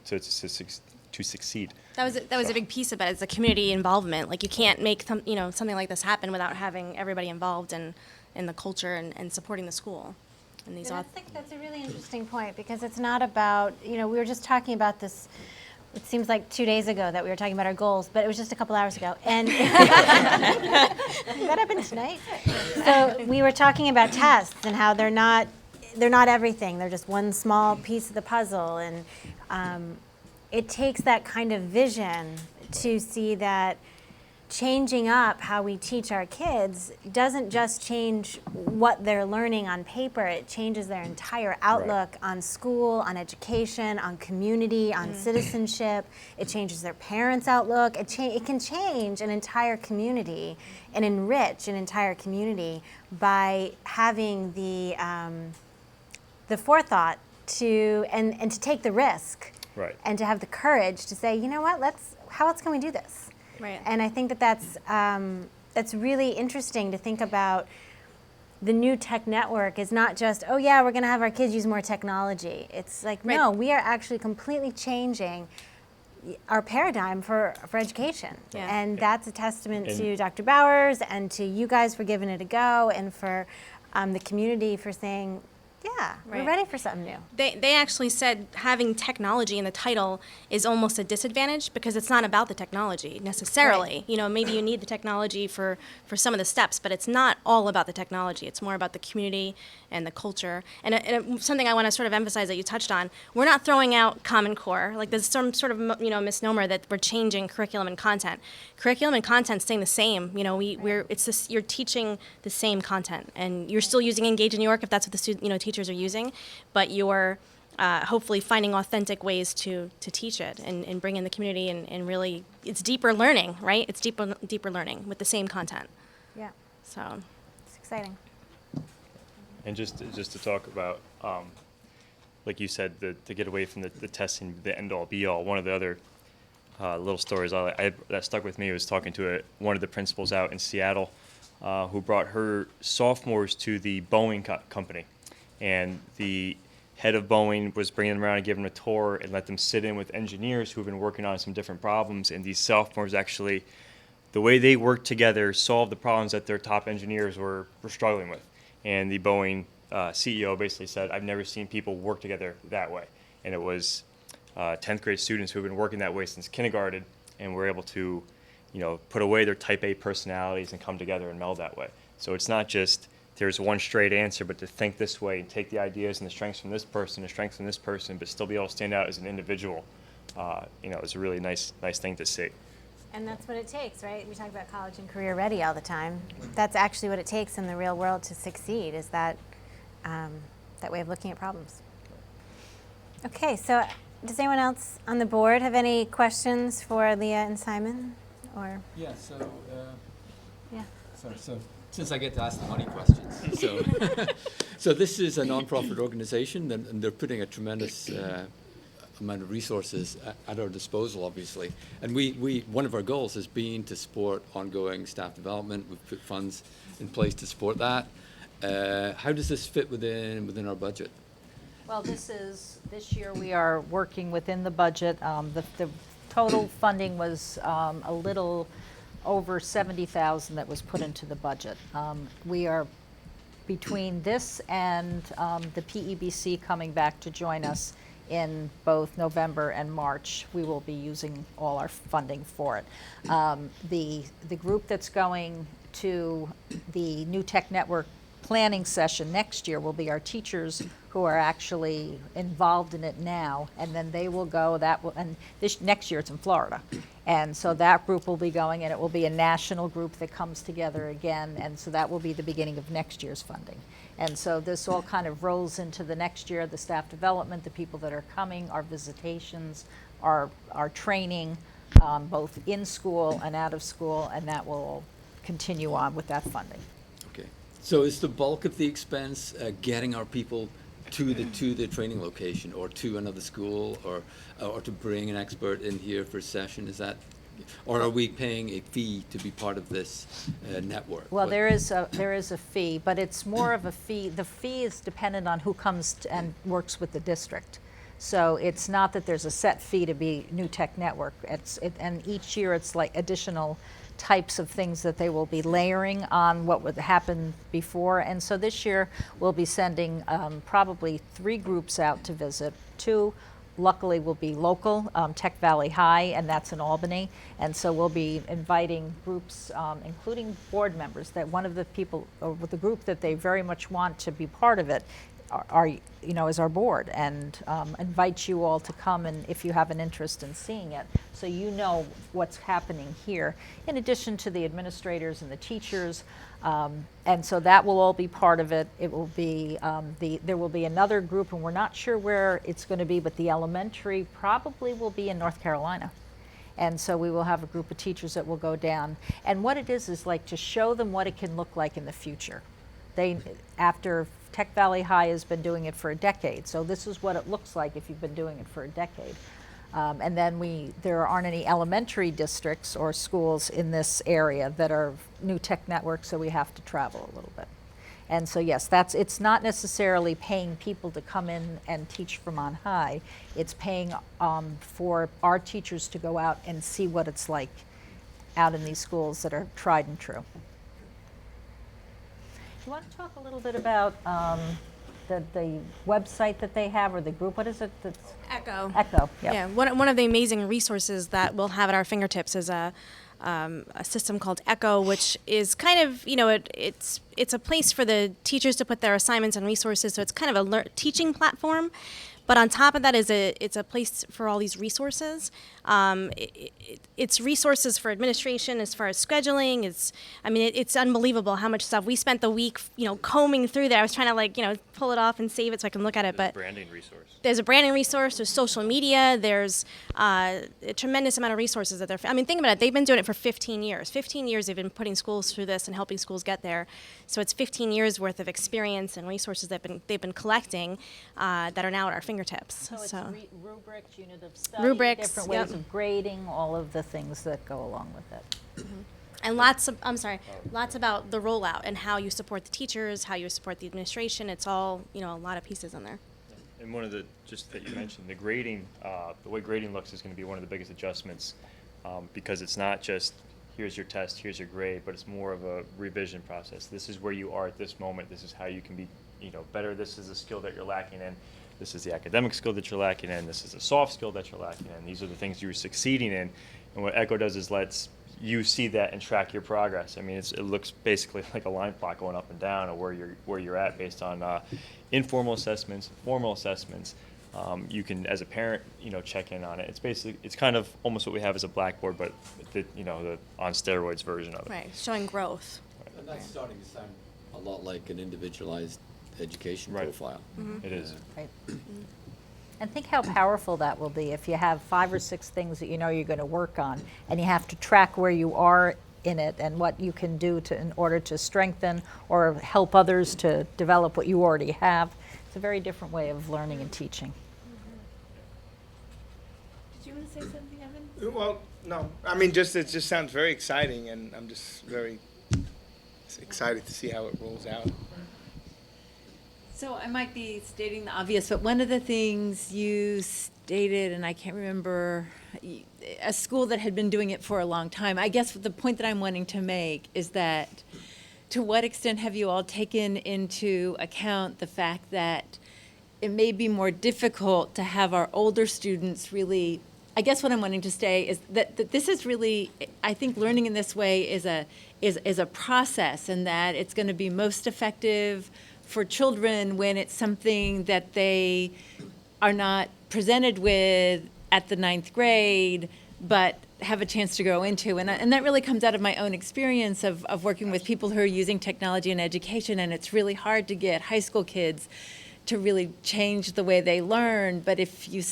S10: succeed.
S9: That was a big piece of it, is the community involvement. Like, you can't make something like this happen without having everybody involved in the culture and supporting the school. And these
S1: That's a really interesting point, because it's not about, we were just talking about this, it seems like 2 days ago that we were talking about our goals, but it was just a couple hours ago. And that happened tonight. So we were talking about tests and how they're not everything. They're just one small piece of the puzzle. And it takes that kind of vision to see that changing up how we teach our kids doesn't just change what they're learning on paper, it changes their entire outlook on school, on education, on community, on citizenship. It changes their parents' outlook. It can change an entire community and enrich an entire community by having the forethought to and to take the risk, and to have the courage to say, how else can we do this?
S9: Right.
S1: And I think that's really interesting to think about. The New Tech Network is not just, we're going to have our kids use more technology. It's like, no, we are actually completely changing our paradigm for education.
S9: Yeah.
S1: And that's a testament to Dr. Bowers and to you guys for giving it a go, and for the community for saying, Yeah, we're
S9: Right.
S1: ready for something new.
S9: They actually said having technology in the title is almost a disadvantage because it's not about the technology necessarily.
S1: Right.
S9: You know, maybe you need the technology for some of the steps, but it's not all about the technology. It's more about the community and the culture. And something I want to sort of emphasize that you touched on, we're not throwing out Common Core. Like there's some sort of, misnomer that we're changing curriculum and content. Curriculum and content staying the same. You know, you're teaching the same content and you're still using Engage in New York if that's what the teachers are using, but you're hopefully finding authentic ways to teach it and bring in the community and really, it's deeper learning, right? It's deeper learning with the same content.
S1: Yeah,
S9: So,
S1: it's exciting.
S10: And just to talk about, like you said, to get away from the testing, the end all be all. One of the other little stories that stuck with me was talking to one of the principals out in Seattle, who brought her sophomores to the Boeing company, and the head of Boeing was bringing them around and giving them a tour and let them sit in with engineers who have been working on some different problems. And these sophomores actually, the way they worked together, solved the problems that their top engineers were struggling with. And the Boeing CEO basically said, "I've never seen people work together that way." And it was 10th grade students who have been working that way since kindergarten and were able to, put away their type A personalities and come together and meld that way. So it's not just there's one straight answer, but to think this way and take the ideas and the strengths from this person, the strengths from this person, but still be able to stand out as an individual, is a really nice thing to see.
S1: And that's what it takes, right? We talk about college and career ready all the time. That's actually what it takes in the real world to succeed, is that way of looking at problems. Okay, so does anyone else on the board have any questions for Leah and Simon? Or
S6: Yeah, so,
S1: yeah.
S6: sorry, so since I get to ask the money questions, so this is a nonprofit organization, and they're putting a tremendous amount of resources at our disposal, obviously. And one of our goals has been to support ongoing staff development. We've put funds in place to support that. How does this fit within our budget?
S4: Well, this year we are working within the budget. The total funding was a little over $70,000 that was put into the budget. We are between this and the PEBC coming back to join us in both November and March. We will be using all our funding for it. The group that's going to the New Tech Network planning session next year will be our teachers who are actually involved in it now, and then they will go, and this next year it's in Florida. And so that group will be going, and it will be a national group that comes together again, and so that will be the beginning of next year's funding. And so this all kind of rolls into the next year, the staff development, the people that are coming, our visitations, our training, both in school and out of school, and that will all continue on with that funding.
S6: Okay. So is the bulk of the expense getting our people to the training location or to another school or to bring an expert in here for a session? Is that, or are we paying a fee to be part of this network?
S4: Well, there is a fee, but it's more of a fee. The fee is dependent on who comes and works with the district. So it's not that there's a set fee to be New Tech Network. And each year it's like additional types of things that they will be layering on what would happen before. And so this year we'll be sending probably 3 groups out to visit. 2 luckily will be local, Tech Valley High, and that's in Albany. And so we'll be inviting groups, including board members, that one of the people, or with the group that they very much want to be part of it, is our board, and invite you all to come, and if you have an interest in seeing it, so you know what's happening here, in addition to the administrators and the teachers, and so that will all be part of it. It will be there will be another group, and we're not sure where it's going to be, but the elementary probably will be in North Carolina. And so we will have a group of teachers that will go down, and what it is like to show them what it can look like in the future. After Tech Valley High has been doing it for a decade, so this is what it looks like if you've been doing it for a decade. And then there aren't any elementary districts or schools in this area that are New Tech Network, so we have to travel a little bit. And so yes, it's not necessarily paying people to come in and teach from on high. It's paying for our teachers to go out and see what it's like out in these schools that are tried and true. Do you want to talk a little bit about the website that they have, or the group, what is it that's?
S9: Echo.
S4: Echo, yep.
S9: Yeah, one of the amazing resources that we'll have at our fingertips is a system called Echo, which is kind of, it's a place for the teachers to put their assignments and resources. So it's kind of a teaching platform. But on top of that it's a place for all these resources. It's resources for administration as far as scheduling. It's unbelievable how much stuff we spent the week, combing through there. I was trying to pull it off and save it so I can look at it. But
S10: Branding resource.
S9: there's a branding resource, there's social media, there's a tremendous amount of resources that think about it, they've been doing it for 15 years. 15 years they've been putting schools through this and helping schools get there. So it's 15 years worth of experience and resources that they've been collecting that are now at our fingertips.
S4: So it's rubrics, unit of study,
S9: Rubrics,
S4: different ways
S9: yep.
S4: of grading, all of the things that go along with it.
S9: And lots about the rollout and how you support the teachers, how you support the administration. It's all, a lot of pieces in there.
S10: And one of the, just that you mentioned, the grading, the way grading looks is going to be one of the biggest adjustments because it's not just here's your test, here's your grade, but it's more of a revision process. This is where you are at this moment. This is how you can be, better. This is a skill that you're lacking in. This is the academic skill that you're lacking in. This is a soft skill that you're lacking in. These are the things you're succeeding in. And what Echo does is lets you see that and track your progress. It looks basically like a line plot going up and down of where you're at based on informal assessments, formal assessments. You can, as a parent, check in on it. It's kind of almost what we have as a Blackboard, but the on steroids version of it.
S9: Right, showing growth.
S6: And that's starting to sound a lot like an individualized education
S10: Right.
S6: profile.
S10: It is.
S4: Right. And think how powerful that will be if you have 5 or 6 things that you're going to work on, and you have to track where you are in it and what you can do in order to strengthen or help others to develop what you already have. It's a very different way of learning and teaching.
S9: Did you want to say something, Evan?
S13: Well, no. It just sounds very exciting, and I'm just very excited to see how it rolls out.
S12: So I might be stating the obvious, but one of the things you stated, and I can't remember, a school that had been doing it for a long time. I guess the point that I'm wanting to make is that to what extent have you all taken into account the fact that it may be more difficult to have our older students really, I guess what I'm wanting to say is that this is really, I think learning in this way is a process, and that it's going to be most effective for children when it's something that they are not presented with at the 9th grade, but have a chance to grow into. And that really comes out of my own experience of working with people who are using technology in education, and it's really hard to get high school kids to really change the way they learn, but if you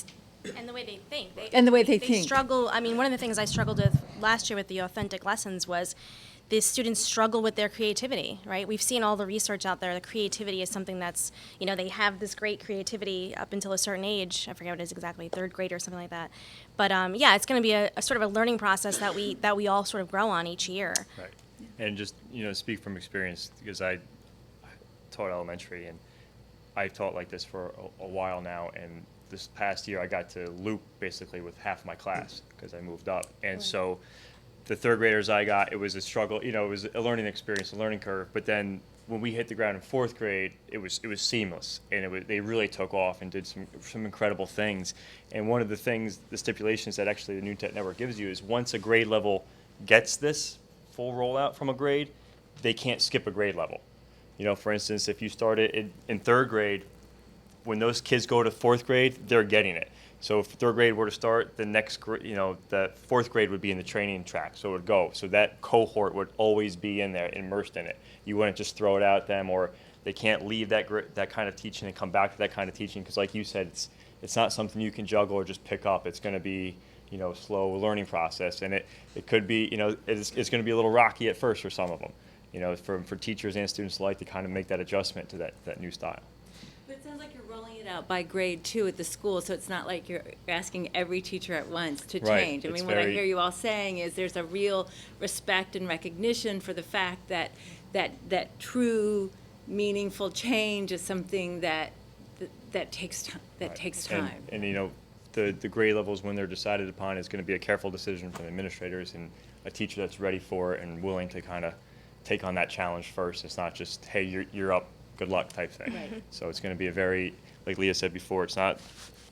S9: And the way they think.
S12: They think.
S9: Struggle. One of the things I struggled with last year with the authentic lessons was the students struggle with their creativity, right? We've seen all the research out there. The creativity is something that's, they have this great creativity up until a certain age. I forget what it is exactly, 3rd grade or something like that. But it's going to be a sort of a learning process that we all sort of grow on each year.
S10: Right. And just, speak from experience, because I taught elementary, and I've taught like this for a while now, and this past year I got to loop basically with half my class because I moved up. And so the 3rd graders I got, it was a struggle, it was a learning experience, a learning curve, but then when we hit the ground in 4th grade, it was seamless, and they really took off and did some incredible things. And one of the things, the stipulations that actually the New Tech Network gives you is once a grade level gets this full rollout from a grade, they can't skip a grade level. For instance, if you started in 3rd grade, when those kids go to 4th grade, they're getting it. So if 3rd grade were to start, the next, the 4th grade would be in the training track, so it would go. So that cohort would always be in there, immersed in it. You wouldn't just throw it at them, or they can't leave that kind of teaching and come back to that kind of teaching, because like you said, it's not something you can juggle or just pick up. It's going to be, slow learning process, and it could be, it's going to be a little rocky at first for some of them, for teachers and students alike to kind of make that adjustment to that new style.
S12: But it sounds like you're rolling it out by grade too at the school, so it's not like you're asking every teacher at once to
S10: Right.
S12: change.
S10: It's
S12: What I
S10: very-
S12: hear you all saying is there's a real respect and recognition for the fact that true, meaningful change is something that takes time.
S10: Right.
S12: Takes time.
S10: And the grade levels, when they're decided upon, is going to be a careful decision from the administrators and a teacher that's ready for it and willing to kind of take on that challenge first. It's not just, hey, you're up, good luck type thing.
S12: Right.
S10: So it's going to be a very, like Leah said before, it's not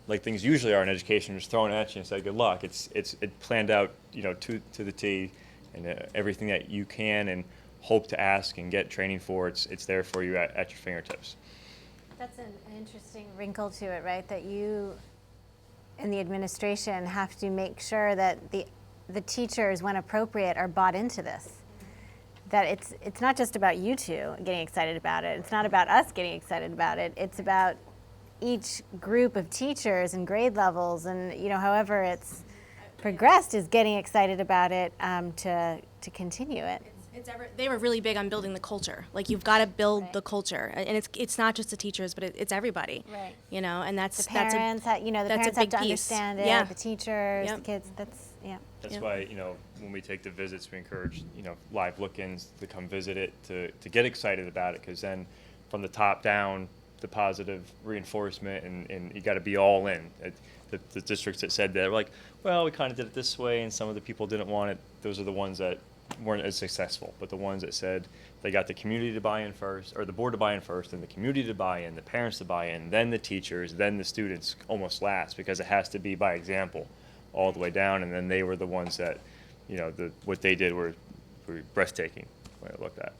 S10: like things usually are in education, just thrown at you and say good luck. It's planned out, to the T, and everything that you can and hope to ask and get training for, it's there for you at your fingertips.
S1: That's an interesting wrinkle to it, right? That you and the administration have to make sure that the teachers, when appropriate, are bought into this. That it's not just about you two getting excited about it. It's not about us getting excited about it. It's about each group of teachers and grade levels, and however it's progressed, is getting excited about it to continue it.
S9: They were really big on building the culture. Like, you've got to build the culture, and it's not just the teachers, but it's everybody.
S1: Right.
S9: And that's
S1: The parents, the
S9: that's
S1: parents
S9: a
S1: have
S9: big
S1: to
S9: piece.
S1: understand it.
S9: Yeah.
S1: The teachers,
S9: Yep.
S1: the kids. That's
S10: That's why, when we take the visits, we encourage, live look-ins to come visit it, to get excited about it, because then from the top down, the positive reinforcement, and you got to be all in. The districts that said that were like, well, we kind of did it this way, and some of the people didn't want it. Those are the ones that weren't as successful. But the ones that said they got the community to buy in first, or the board to buy in first, and the community to buy in, the parents to buy in, then the teachers, then the students almost last, because it has to be by example all the way down. And then they were the ones that, what they did were breathtaking when I looked at.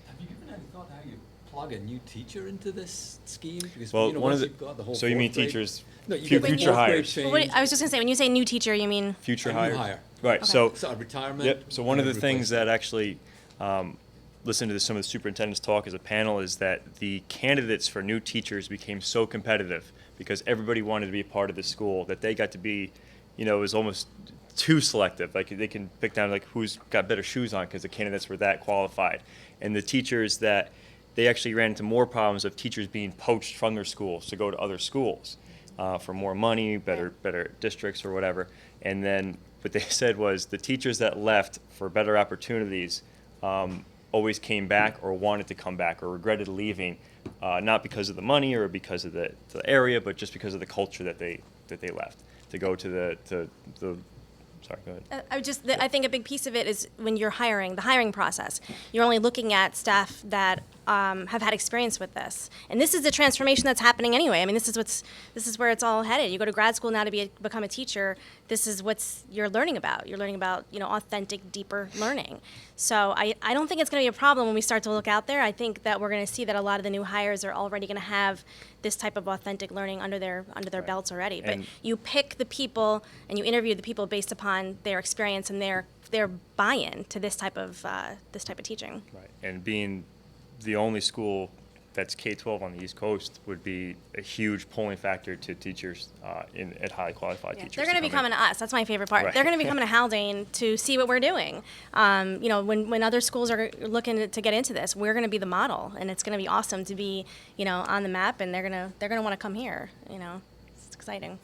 S6: Have you given any thought how you plug a new teacher into this scheme? Because
S10: Well, one
S6: once
S10: of the,
S6: you've got the whole
S10: so you mean
S6: fourth grade-
S10: teachers,
S6: No, you get
S10: future
S6: fourth grade
S10: hires.
S6: change.
S9: I was just going to say, when you say new teacher, you mean?
S10: Future
S6: A new
S10: hire.
S6: hire.
S10: Right.
S9: Okay.
S10: So.
S6: So a retirement.
S10: Yep. So one of the
S6: and
S10: things
S6: replacement.
S10: that actually, listen to some of the superintendents talk as a panel, is that the candidates for new teachers became so competitive because everybody wanted to be a part of the school that they got to be, it was almost too selective. Like, they can pick down like who's got better shoes on because the candidates were that qualified, and the teachers that they actually ran into more problems of teachers being poached from their schools to go to other schools for more money, better districts or whatever. And then what they said was the teachers that left for better opportunities always came back or wanted to come back or regretted leaving, not because of the money or because of the area, but just because of the culture that they left to go to the sorry, go ahead.
S9: I think a big piece of it is when you're hiring, the hiring process. You're only looking at staff that have had experience with this, and this is the transformation that's happening anyway. I mean, this is where it's all headed. You go to grad school now to become a teacher. This is what you're learning about. You're learning about authentic, deeper learning. So I don't think it's going to be a problem when we start to look out there. I think that we're going to see that a lot of the new hires are already going to have this type of authentic learning under their belts already. But
S10: And-
S9: you pick the people and you interview the people based upon their experience and their buy-in to this type of teaching.
S10: Right. And being the only school that's K-12 on the East Coast would be a huge pulling factor to teachers at highly qualified teachers.
S9: They're going to be
S10: come in.
S9: coming to us. That's my favorite part.
S10: Right.
S9: They're going to be coming to Haldane to see what we're doing. When other schools are looking to get into this, we're going to be the model, and it's going to be awesome to be, on the map, and they're going to want to come here. It's exciting.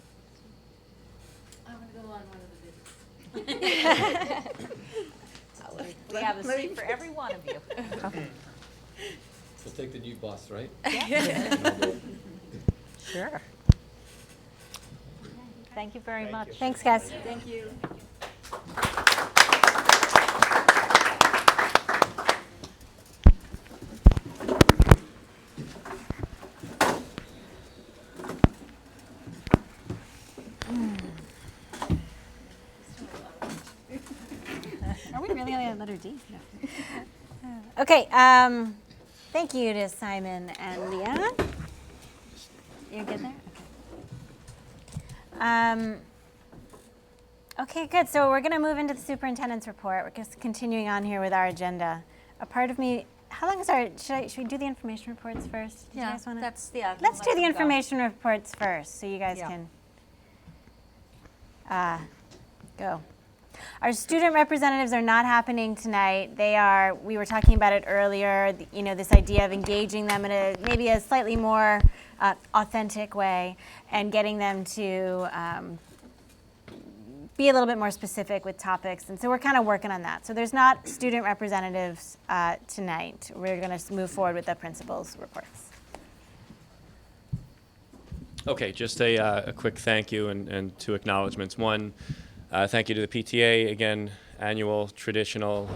S5: I want to go on one of the visits.
S4: We have a seat for every one of you.
S6: So take the new bus, right?
S4: Sure. Thank you very much.
S1: Thanks, guys.
S12: Thank you.
S1: Are we really only on letter D? No. Okay. Thank you to Simon and Leanna. You're good there? Okay. Okay, good. So we're going to move into the superintendent's report. We're just continuing on here with our agenda. A part of me, how long is our, should we do the information reports first? Do you guys wanna?
S4: Let's
S1: Let's
S4: let
S1: do
S4: them
S1: the
S4: go.
S1: information reports first, so you guys
S4: Yeah.
S1: can go. Our student representatives are not happening tonight. We were talking about it earlier, this idea of engaging them in maybe a slightly more authentic way and getting them to be a little bit more specific with topics. And so we're kind of working on that. So there's not student representatives tonight. We're going to move forward with the principal's reports.
S7: Okay, just a quick thank you and two acknowledgements. One, thank you to the PTA, again, annual, traditional,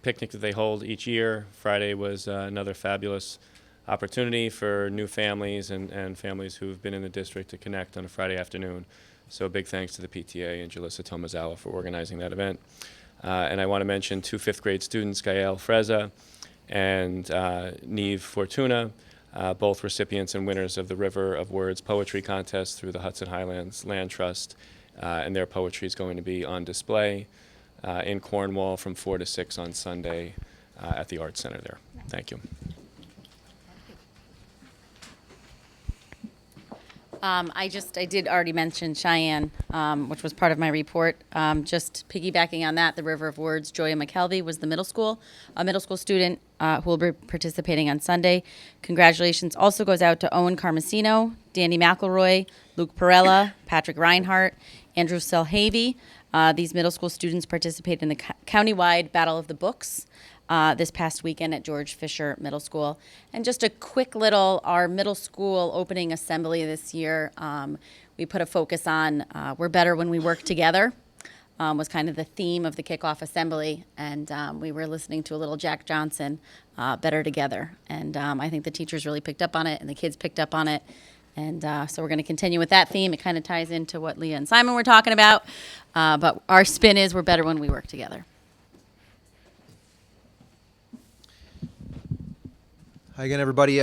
S7: picnic that they hold each year. Friday was another fabulous opportunity for new families and families who've been in the district to connect on a Friday afternoon. So big thanks to the PTA and Jalissa Tomazawa for organizing that event. And I want to mention 2 5th grade students, Gael Freza and Neve Fortuna, both recipients and winners of the River of Words Poetry Contest through the Hudson Highlands Land Trust. And their poetry is going to be on display in Cornwall from 4 to 6 on Sunday at the Arts Center there. Thank you.
S5: I did already mention Cheyenne, which was part of my report. Just piggybacking on that, the River of Words, Joya McKelvey was a middle school student who will be participating on Sunday. Congratulations also goes out to Owen Carmesino, Danny McElroy, Luke Perella, Patrick Reinhart, Andrew Selhavy. These middle school students participated in the countywide Battle of the Books this past weekend at George Fisher Middle School. And just a quick our middle school opening assembly this year, we put a focus on we're better when we work together, was kind of the theme of the kickoff assembly. And we were listening to a little Jack Johnson, Better Together. And I think the teachers really picked up on it and the kids picked up on it. And so we're going to continue with that theme. It kind of ties into what Leah and Simon were talking about. But our spin is we're better when we work together.
S3: Hi again, everybody.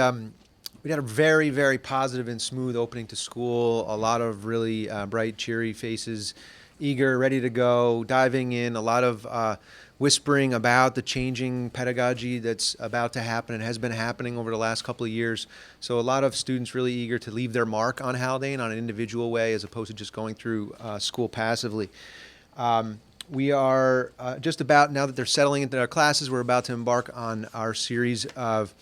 S3: We had a very, very positive and smooth opening to school. A lot of really bright, cheery faces, eager, ready to go, diving in. A lot of whispering about the changing pedagogy that's about to happen and has been happening over the last couple of years. So a lot of students really eager to leave their mark on Haldane on an individual way as opposed to just going through school passively. We are just about, now that they're settling into their classes, we're about to embark on our series of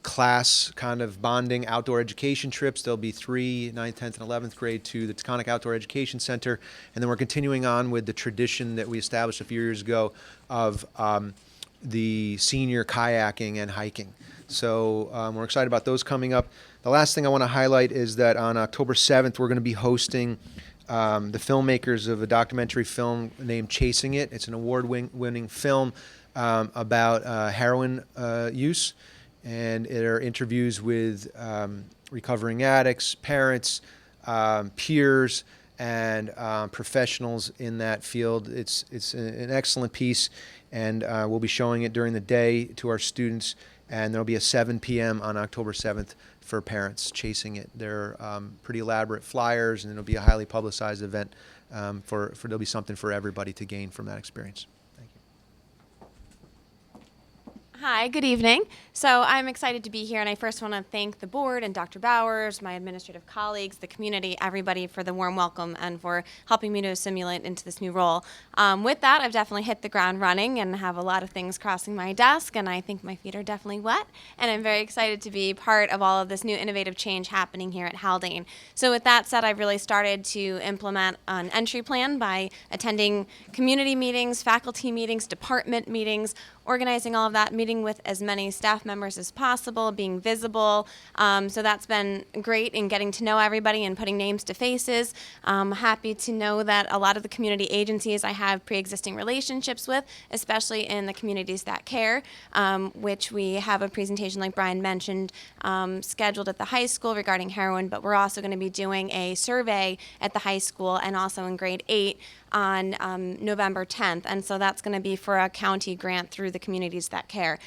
S3: class kind of bonding outdoor education trips. There'll be 3, 9th, 10th, and 11th grade to the Taconic Outdoor Education Center. And then we're continuing on with the tradition that we established a few years ago of the senior kayaking and hiking. So we're excited about those coming up. The last thing I want to highlight is that on October 7th, we're going to be hosting the filmmakers of a documentary film named Chasing It. It's an award-winning film about heroin use. And there are interviews with recovering addicts, parents, peers, and professionals in that field. It's an excellent piece, and we'll be showing it during the day to our students. And there'll be a 7 p.m. on October 7th for parents chasing it. They're pretty elaborate flyers, and it'll be a highly publicized event. There'll be something for everybody to gain from that experience.
S9: Hi, good evening. So I'm excited to be here, and I first want to thank the board and Dr. Bowers, my administrative colleagues, the community, everybody for the warm welcome and for helping me to assimilate into this new role. With that, I've definitely hit the ground running and have a lot of things crossing my desk, and I think my feet are definitely wet, and I'm very excited to be part of all of this new innovative change happening here at Haldane. So with that said, I've really started to implement an entry plan by attending community meetings, faculty meetings, department meetings, organizing all of that, meeting with as many staff members as possible, being visible. So that's been great in getting to know everybody and putting names to faces. Happy to know that a lot of the community agencies I have pre-existing relationships with, especially in the communities that care, which we have a presentation like Brian mentioned scheduled at the high school regarding heroin, but we're also going to be doing a survey at the high school and also in grade 8 on November 10th, and so that's going to be for a county grant through the communities that care.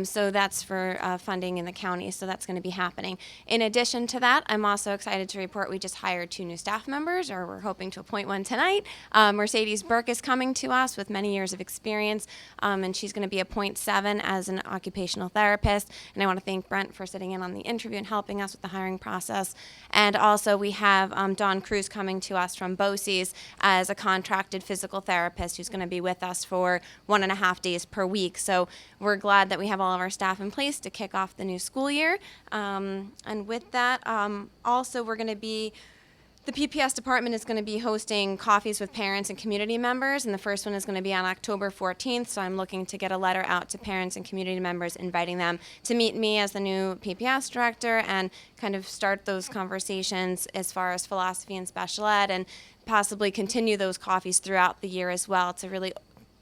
S9: So that's for funding in the county, so that's going to be happening. In addition to that, I'm also excited to report we just hired 2 new staff members, or we're hoping to appoint one tonight. Mercedes Burke is coming to us with many years of experience, and she's going to be a .7 as an occupational therapist, and I want to thank Brent for sitting in on the interview and helping us with the hiring process. And also we have Dawn Cruz coming to us from BOCES as a contracted physical therapist who's going to be with us for 1.5 days per week. So we're glad that we have all of our staff in place to kick off the new school year. And with that, also we're going to be, the PPS department is going to be hosting coffees with parents and community members, and the first one is going to be on October 14th, so I'm looking to get a letter out to parents and community members inviting them to meet me as the new PPS director and kind of start those conversations as far as philosophy and special ed, and possibly continue those coffees throughout the year as well to really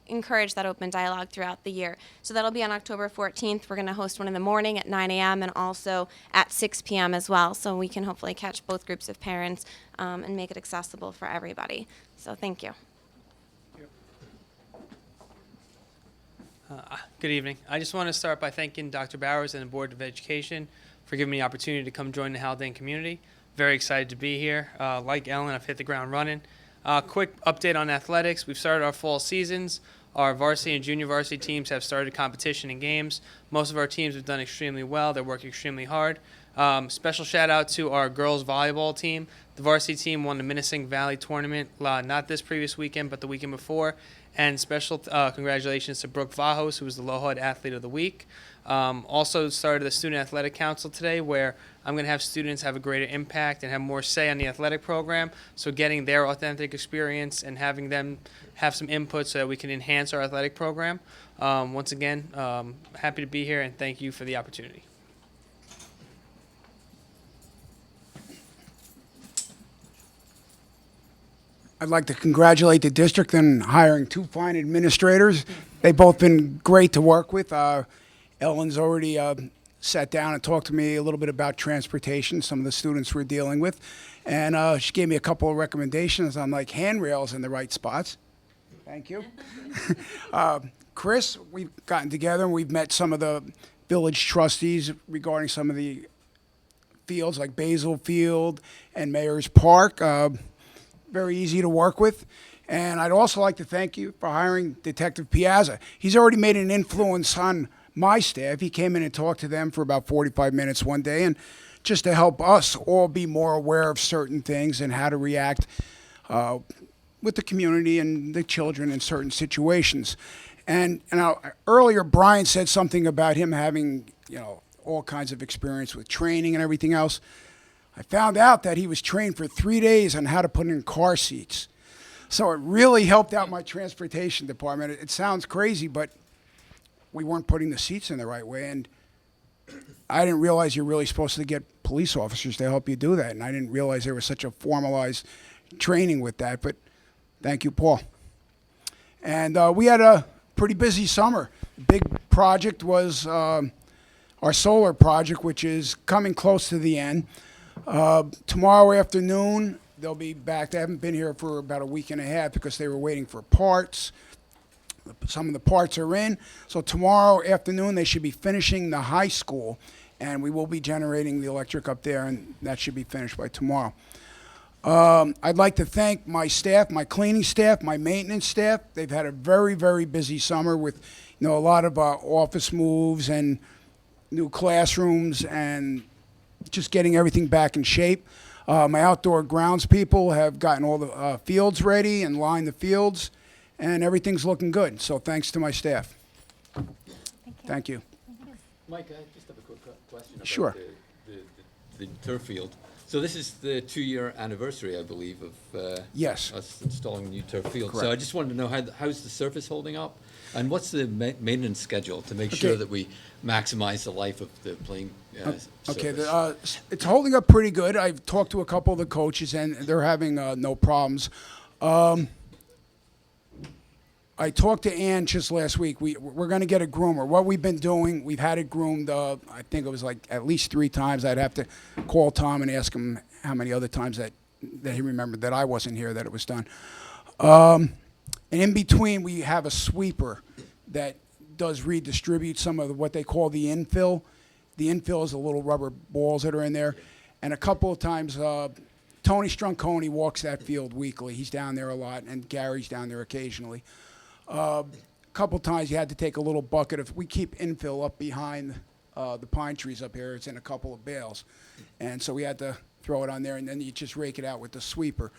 S9: encourage that open dialogue throughout the year. So that'll be on October 14th. We're going to host one in the morning at 9 a.m. and also at 6 p.m. as well. So we can hopefully catch both groups of parents and make it accessible for everybody. So thank you.
S14: Good evening. I just want to start by thanking Dr. Bowers and the Board of Education for giving me the opportunity to come join the Haldane community. Very excited to be here. Like Ellen, I've hit the ground running. Quick update on athletics. We've started our fall seasons. Our varsity and junior varsity teams have started competition and games. Most of our teams have done extremely well. They're working extremely hard. Special shout out to our girls volleyball team. The varsity team won the Minisink Valley tournament, not this previous weekend, but the weekend before. And special congratulations to Brooke Vajos, who was the LoHud Athlete of the Week. Also started the Student Athletic Council today, where I'm going to have students have a greater impact and have more say on the athletic program. So getting their authentic experience and having them have some input so that we can enhance our athletic program. Once again, happy to be here and thank you for the opportunity.
S15: I'd like to congratulate the district on hiring 2 fine administrators. They've both been great to work with. Ellen's already sat down and talked to me a little bit about transportation, some of the students we're dealing with. And she gave me a couple of recommendations on like handrails in the right spots. Thank you. Chris, we've gotten together and we've met some of the village trustees regarding some of the fields like Basil Field and Mayor's Park. Very easy to work with. And I'd also like to thank you for hiring Detective Piazza. He's already made an influence on my staff. He came in and talked to them for about 45 minutes one day, and just to help us all be more aware of certain things and how to react with the community and the children in certain situations. And earlier, Brian said something about him having, all kinds of experience with training and everything else. I found out that he was trained for 3 days on how to put in car seats. So it really helped out my transportation department. It sounds crazy, but we weren't putting the seats in the right way. And I didn't realize you're really supposed to get police officers to help you do that. And I didn't realize there was such a formalized training with that. But thank you, Paul. And we had a pretty busy summer. The big project was our solar project, which is coming close to the end. Tomorrow afternoon, they'll be back. They haven't been here for about a week and a half because they were waiting for parts. Some of the parts are in. So tomorrow afternoon, they should be finishing the high school, and we will be generating the electric up there, and that should be finished by tomorrow. I'd like to thank my staff, my cleaning staff, my maintenance staff. They've had a very, very busy summer with, a lot of office moves and new classrooms and just getting everything back in shape. My outdoor grounds people have gotten all the fields ready and lined the fields, and everything's looking good. So thanks to my staff. Thank you.
S6: Mike, I just have a quick question about
S15: Sure.
S6: the turf field. So this is the 2-year anniversary, I believe, of
S15: Yes.
S6: us installing the new turf field. So
S15: Correct.
S6: I just wanted to know how's the surface holding up, and what's the maintenance schedule to make sure that we maximize the life of the playing
S15: Okay,
S6: surface?
S15: it's holding up pretty good. I've talked to a couple of the coaches, and they're having no problems. I talked to Ann just last week. We're going to get a groomer. What we've been doing, we've had it groomed, I think it was like at least 3 times. I'd have to call Tom and ask him how many other times that he remembered that I wasn't here that it was done. And in between, we have a sweeper that does redistribute some of what they call the infill. The infill is the little rubber balls that are in there. And a couple of times, Tony Strunconi walks that field weekly. He's down there a lot, and Gary's down there occasionally. A couple times you had to take a little bucket of, we keep infill up behind the pine trees up here. It's in a couple of bales. And so we had to throw it on there, and then you just rake it out with the sweeper.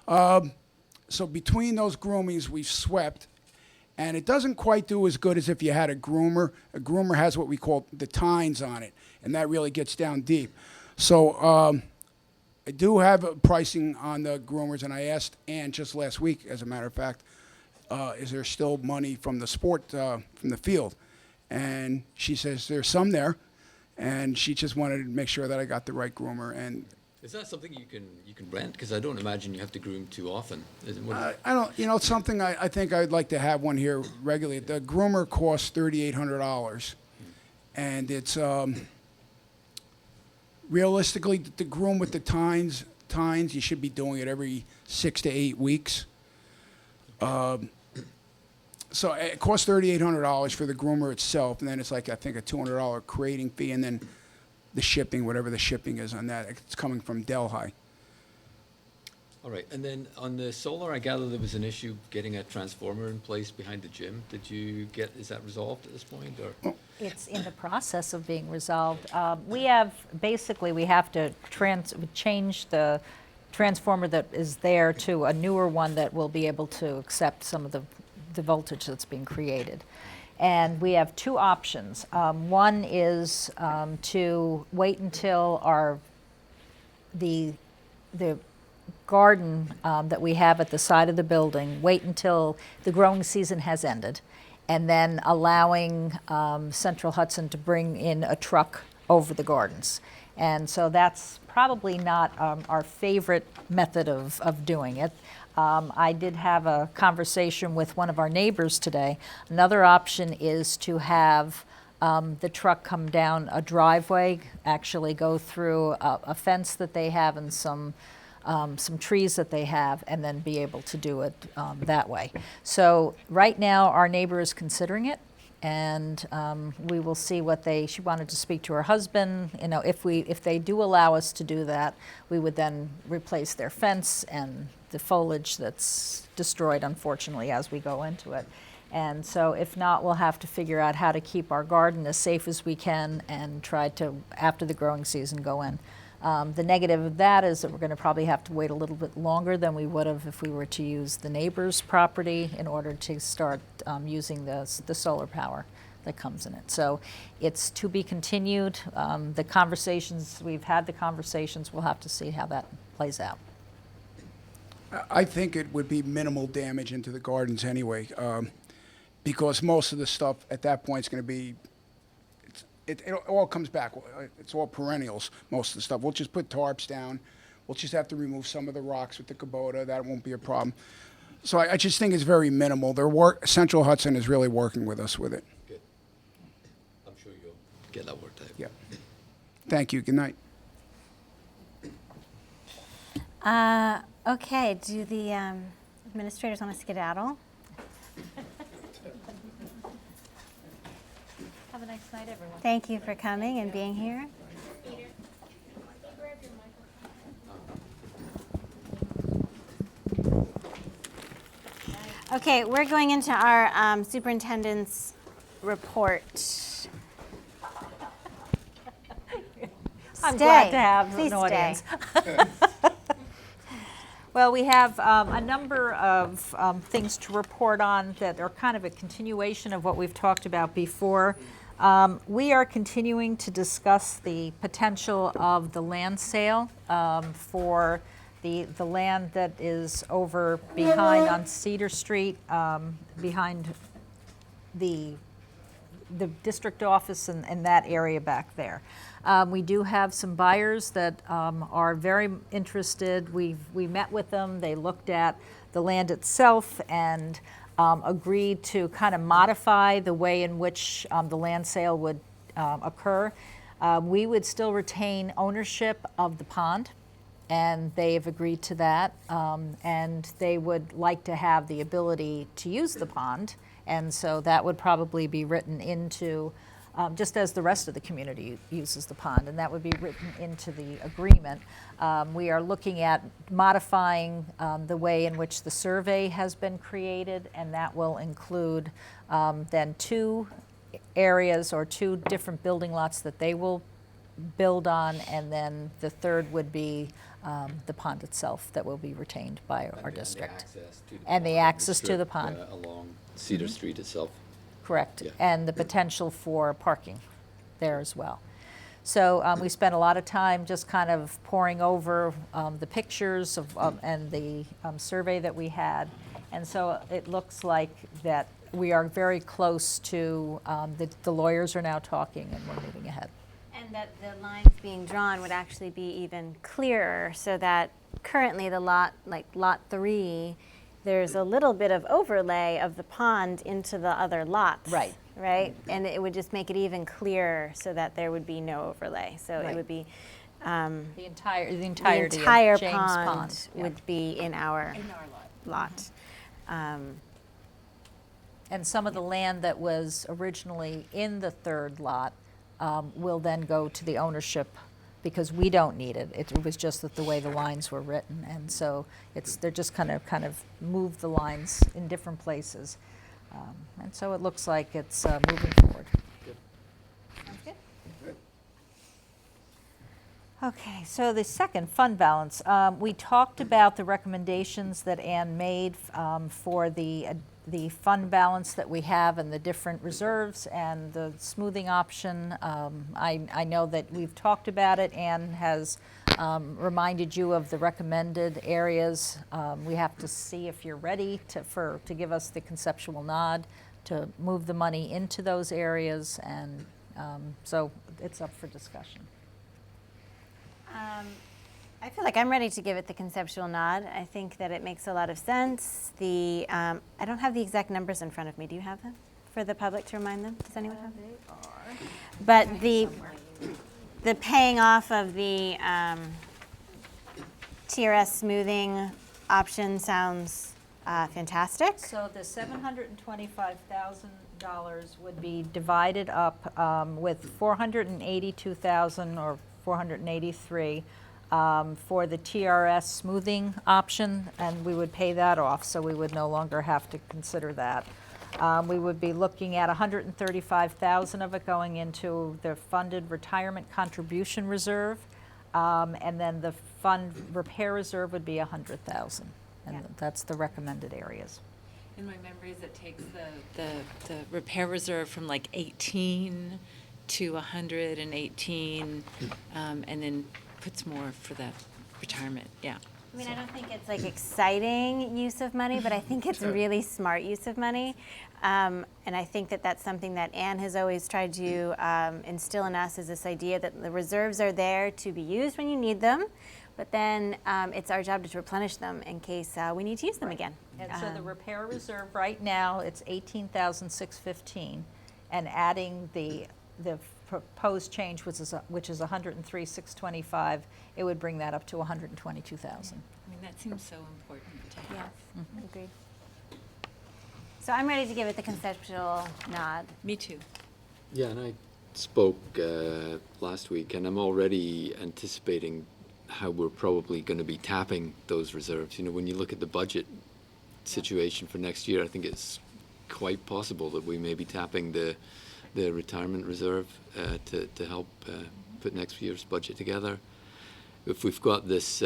S15: So between those groomings, we've swept, and it doesn't quite do as good as if you had a groomer. A groomer has what we call the tines on it, and that really gets down deep. So I do have a pricing on the groomers, and I asked Ann just last week, as a matter of fact, is there still money from the from the field? And she says there's some there, and she just wanted to make sure that I got the right groomer. And
S6: Is that something you can rent? Because I don't imagine you have to groom too often.
S15: I don't, you know, it's something I think I'd like to have one here regularly. The groomer costs $3,800, and it's realistically to groom with the tines. You should be doing it every 6 to 8 weeks. So it costs $3,800 for the groomer itself, and then it's like I think a $200 creating fee, and then the shipping, whatever the shipping is on that. It's coming from Delhi.
S6: All right, and then on the solar, I gather there was an issue getting a transformer in place behind the gym. Is that resolved at this point, or?
S4: It's in the process of being resolved. We have to change the transformer that is there to a newer one that will be able to accept some of the voltage that's being created. And we have two options. One is to wait until the garden that we have at the side of the building, wait until the growing season has ended, and then allowing Central Hudson to bring in a truck over the gardens. And so that's probably not our favorite method of doing it. I did have a conversation with one of our neighbors today. Another option is to have the truck come down a driveway, actually go through a fence that they have and some trees that they have, and then be able to do it that way. So right now, our neighbor is considering it, and we will see what she wanted to speak to her husband. You know, if they do allow us to do that, we would then replace their fence and the foliage that's destroyed, unfortunately, as we go into it. And so if not, we'll have to figure out how to keep our garden as safe as we can and try to, after the growing season, go in. The negative of that is that we're going to probably have to wait a little bit longer than we would have if we were to use the neighbor's property in order to start using the solar power that comes in it. So it's to be continued. We've had the conversations, we'll have to see how that plays out.
S15: I think it would be minimal damage into the gardens anyway, because most of the stuff at that point is going to be, it all comes back. It's all perennials, most of the stuff. We'll just put tarps down. We'll just have to remove some of the rocks with the Kubota. That won't be a problem. So I just think it's very minimal. Central Hudson is really working with us with it.
S6: Good. I'm sure you'll get that worked out.
S15: Yeah. Thank you. Good night.
S1: Okay, do the administrators want to skedaddle?
S4: Have a nice night, everyone.
S1: Thank you for coming and being here. Okay, we're going into our superintendent's report.
S4: I'm glad to have
S1: Please
S4: an
S1: stay.
S4: audience. Well, we have a number of things to report on that are kind of a continuation of what we've talked about before. We are continuing to discuss the potential of the land sale for the land that is over behind on Cedar Street, behind the district office and that area back there. We do have some buyers that are very interested. We met with them. They looked at the land itself and agreed to kind of modify the way in which the land sale would occur. We would still retain ownership of the pond, and they have agreed to that. And they would like to have the ability to use the pond, and so that would probably be written into just as the rest of the community uses the pond, and that would be written into the agreement. We are looking at modifying the way in which the survey has been created, and that will include then 2 areas or 2 different building lots that they will build on, and then the third would be the pond itself that will be retained by our district.
S6: And the access to the
S4: pond.
S6: along Cedar Street itself.
S4: Correct,
S6: Yeah.
S4: and the potential for parking there as well. So we spent a lot of time just kind of poring over the pictures and the survey that we had. And so it looks like that we are very close to, the lawyers are now talking and we're moving ahead.
S1: And And that the lines being drawn would actually be even clearer, so that currently the lot, like lot 3, there's a little bit of overlay of the pond into the other lots.
S4: Right.
S1: Right? And it would just make it even clearer so that there would be no overlay. So
S4: Right.
S1: it would be,
S4: The entirety
S1: the
S4: of
S1: entire
S4: James
S1: pond
S4: Yeah.
S1: would be in our lot.
S4: And some of the land that was originally in the third lot will then go to the ownership because we don't need it. It was just that the way the lines were written, and so they're just kind of moved the lines in different places, and so it looks like it's moving forward. Sounds good. Okay, so the second, fund balance. We talked about the recommendations that Ann made for the fund balance that we have and the different reserves and the smoothing option. I know that we've talked about it. Ann has reminded you of the recommended areas. We have to see if you're ready to give us the conceptual nod to move the money into those areas, and so it's up for discussion.
S1: I feel like I'm ready to give it the conceptual nod. I think that it makes a lot of sense. I don't have the exact numbers in front of me. Do you have them for the public to remind them? Does anyone have them? But the paying off of the TRS smoothing option sounds fantastic.
S4: So the $725,000 would be divided up with $482,000 or $483 for the TRS smoothing option, and we would pay that off, so we would no longer have to consider that. We would be looking at $135,000 of it going into the funded retirement contribution reserve, and then the fund repair reserve would be $100,000, and that's the recommended areas.
S12: In my memories, it takes the repair reserve from like 18 to 118, and then puts more for the retirement, yeah.
S1: I mean, I don't think it's like exciting use of money, but I think it's really smart use of money. And I think that that's something that Ann has always tried to instill in us, is this idea that the reserves are there to be used when you need them, but then it's our job to replenish them in case we need to use them again.
S4: And so the repair reserve right now, it's $18,615, and adding the proposed change, which is $103,625, it would bring that up to $122,000.
S12: I mean, that seems so important to have.
S1: Agreed. So I'm ready to give it the conceptual nod.
S12: Me too.
S6: Yeah, and I spoke last week, and I'm already anticipating how we're probably going to be tapping those reserves. You know, when you look at the budget situation for next year, I think it's quite possible that we may be tapping the retirement reserve to help put next year's budget together. If we've got this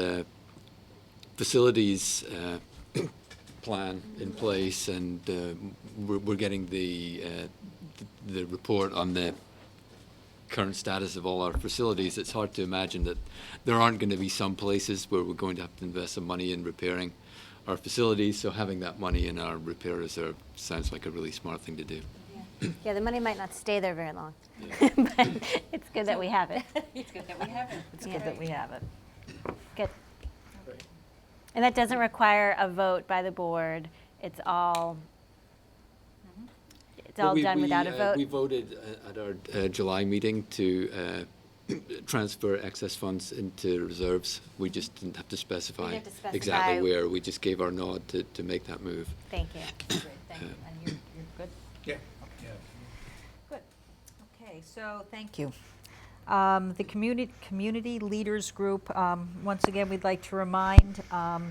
S6: facilities plan in place, and we're getting the report on the current status of all our facilities, it's hard to imagine that there aren't going to be some places where we're going to have to invest some money in repairing our facilities. So having that money in our repair reserve sounds like a really smart thing to do.
S1: Yeah, the money might not stay there very long, but it's good that we have it.
S12: It's good that we have it.
S4: It's good that we have it.
S1: Good. And that doesn't require a vote by the board. It's all done without a vote.
S6: We voted at our July meeting to transfer excess funds into reserves. We just didn't have to specify,
S1: have to specify.
S6: exactly where. We just gave our nod to make that move.
S1: Thank you.
S4: Great, thank you. And you're good?
S13: Yeah.
S4: Good. Okay, so thank you. The community leaders group, once again, we'd like to remind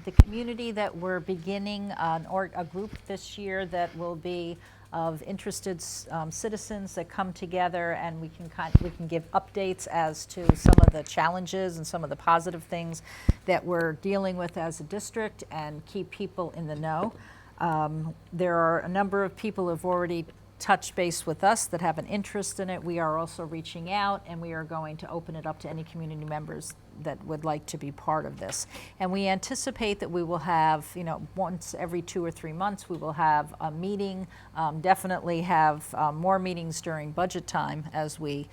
S4: the community that we're beginning a group this year that will be of interested citizens that come together, and we can give updates as to some of the challenges and some of the positive things that we're dealing with as a district, and keep people in the know. There are a number of people who have already touched base with us that have an interest in it. We are also reaching out, and we are going to open it up to any community members that would like to be part of this. And we anticipate that we will have, once every 2 or 3 months, we will have a meeting, definitely have more meetings during budget time as we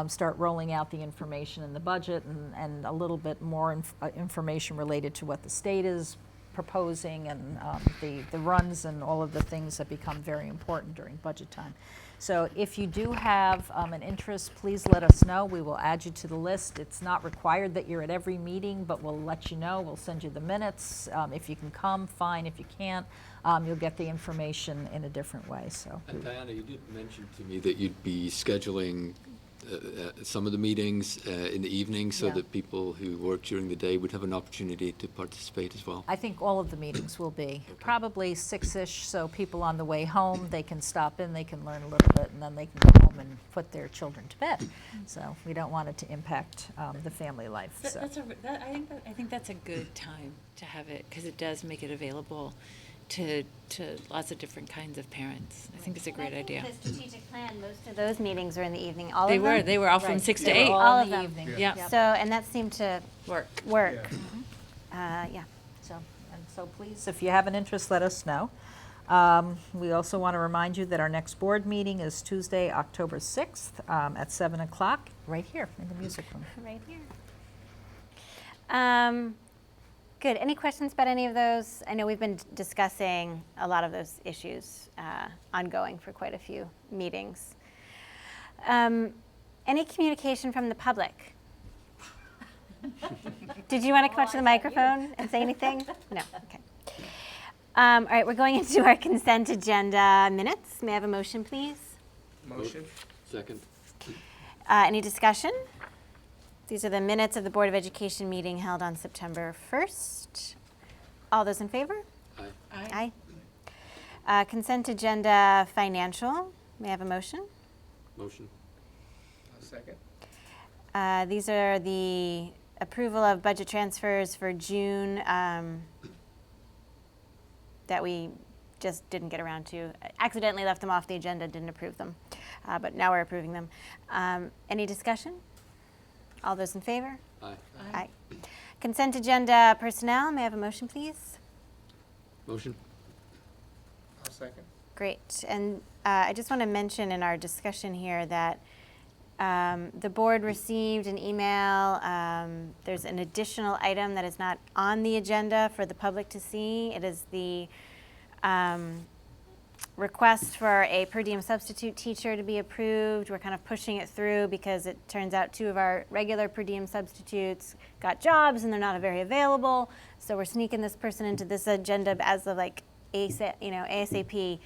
S4: start rolling out the information in the budget and a little bit more information related to what the state is proposing and the runs and all of the things that become very important during budget time. So if you do have an interest, please let us know. We will add you to the list. It's not required that you're at every meeting, but we'll let you know. We'll send you the minutes. If you can come, fine. If you can't, you'll get the information in a different way. So.
S6: And Diana, you did mention to me that you'd be scheduling some of the meetings in the evening so
S4: Yeah.
S6: that people who work during the day would have an opportunity to participate as well.
S4: I think all of the meetings will be, probably 6-ish, so people on the way home, they can stop in, they can learn a little bit, and then they can go home and put their children to bed. So we don't want it to impact the family life. So.
S12: I think that's a good time to have it, because it does make it available to lots of different kinds of parents. I think it's a great idea.
S1: The strategic plan, most of those meetings are in the evening. All
S12: They
S1: of them?
S12: were. They were all from
S1: Right.
S12: 6 to
S1: They were
S12: 8.
S1: all
S12: in
S1: of
S12: the
S1: them.
S12: evening. Yeah.
S1: So, and that seemed to
S12: work.
S1: Yeah.
S4: So please, if you have an interest, let us know. We also want to remind you that our next board meeting is Tuesday, October 6th at 7 o'clock, right here in the music room.
S1: Right here. Good. Any questions about any of those? I know we've been discussing a lot of those issues ongoing for quite a few meetings. Any communication from the public? Did you want to come up to the microphone and say anything? No. Okay. All right, we're going into our consent agenda minutes. May I have a motion, please?
S13: Motion.
S6: Second.
S1: Any discussion? These are the minutes of the Board of Education meeting held on September 1st. All those in favor?
S6: Aye.
S1: Aye. Consent agenda financial. May I have a motion?
S6: Motion.
S13: Second.
S1: These are the approval of budget transfers for June that we just didn't get around to. Accidentally left them off the agenda, didn't approve them, but now we're approving them. Any discussion? All those in favor?
S6: Aye.
S1: Aye. Consent agenda personnel. May I have a motion, please?
S6: Motion.
S13: I'll second.
S1: Great. And I just want to mention in our discussion here that the board received an email. There's an additional item that is not on the agenda for the public to see. It is the request for a per diem substitute teacher to be approved. We're kind of pushing it through because it turns out 2 of our regular per diem substitutes got jobs and they're not very available. So we're sneaking this person into this agenda as of like ASAP,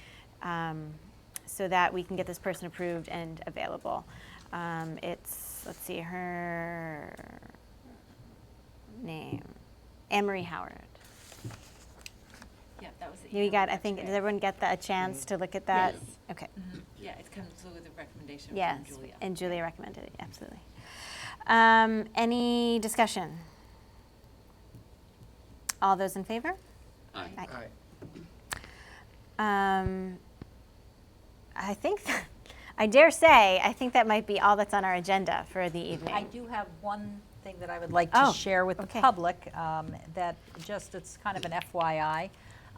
S1: so that we can get this person approved and available. It's, let's see, her name, Anne-Marie Howard.
S12: Yeah, that was the
S1: You got, I think, did everyone get a chance to look at that?
S12: Yes.
S1: Okay.
S12: Yeah, it comes with a recommendation
S1: Yes,
S12: from Julia.
S1: and Julia recommended it, absolutely. Any discussion? All those in favor?
S6: Aye.
S13: Aye.
S1: I think, I dare say, I think that might be all that's on our agenda for the evening.
S4: I do have one thing that I would like to share with the public, that just, it's kind of an FYI.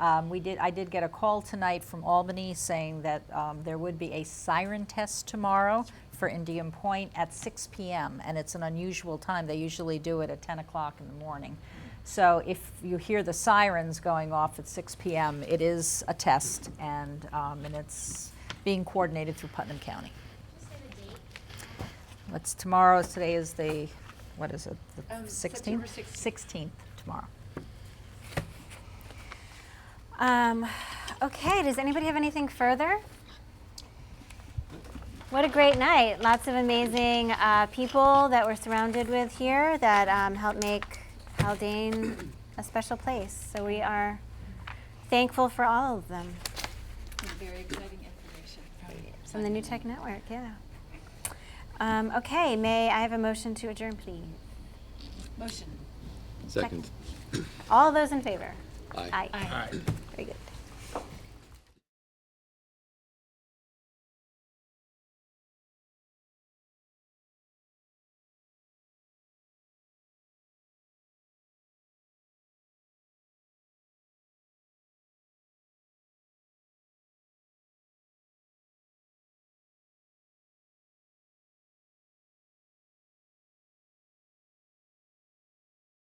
S4: I did get a call tonight from Albany saying that there would be a siren test tomorrow for Indian Point at 6 p.m. and it's an unusual time. They usually do it at 10 o'clock in the morning. So if you hear the sirens going off at 6 p.m., it is a test, and it's being coordinated through Putnam County. What's tomorrow? Today is the, what is it? The 16th?
S12: September
S4: 16th tomorrow.
S1: Okay, does anybody have anything further? What a great night. Lots of amazing people that we're surrounded with here that help make Haldane a special place. So we are thankful for all of them.
S12: Very exciting information
S1: From the New Tech Network, yeah. Okay, may I have a motion to adjourn, please?
S12: Motion.
S6: Second.
S1: All those in favor?
S6: Aye.
S1: Aye. Very good.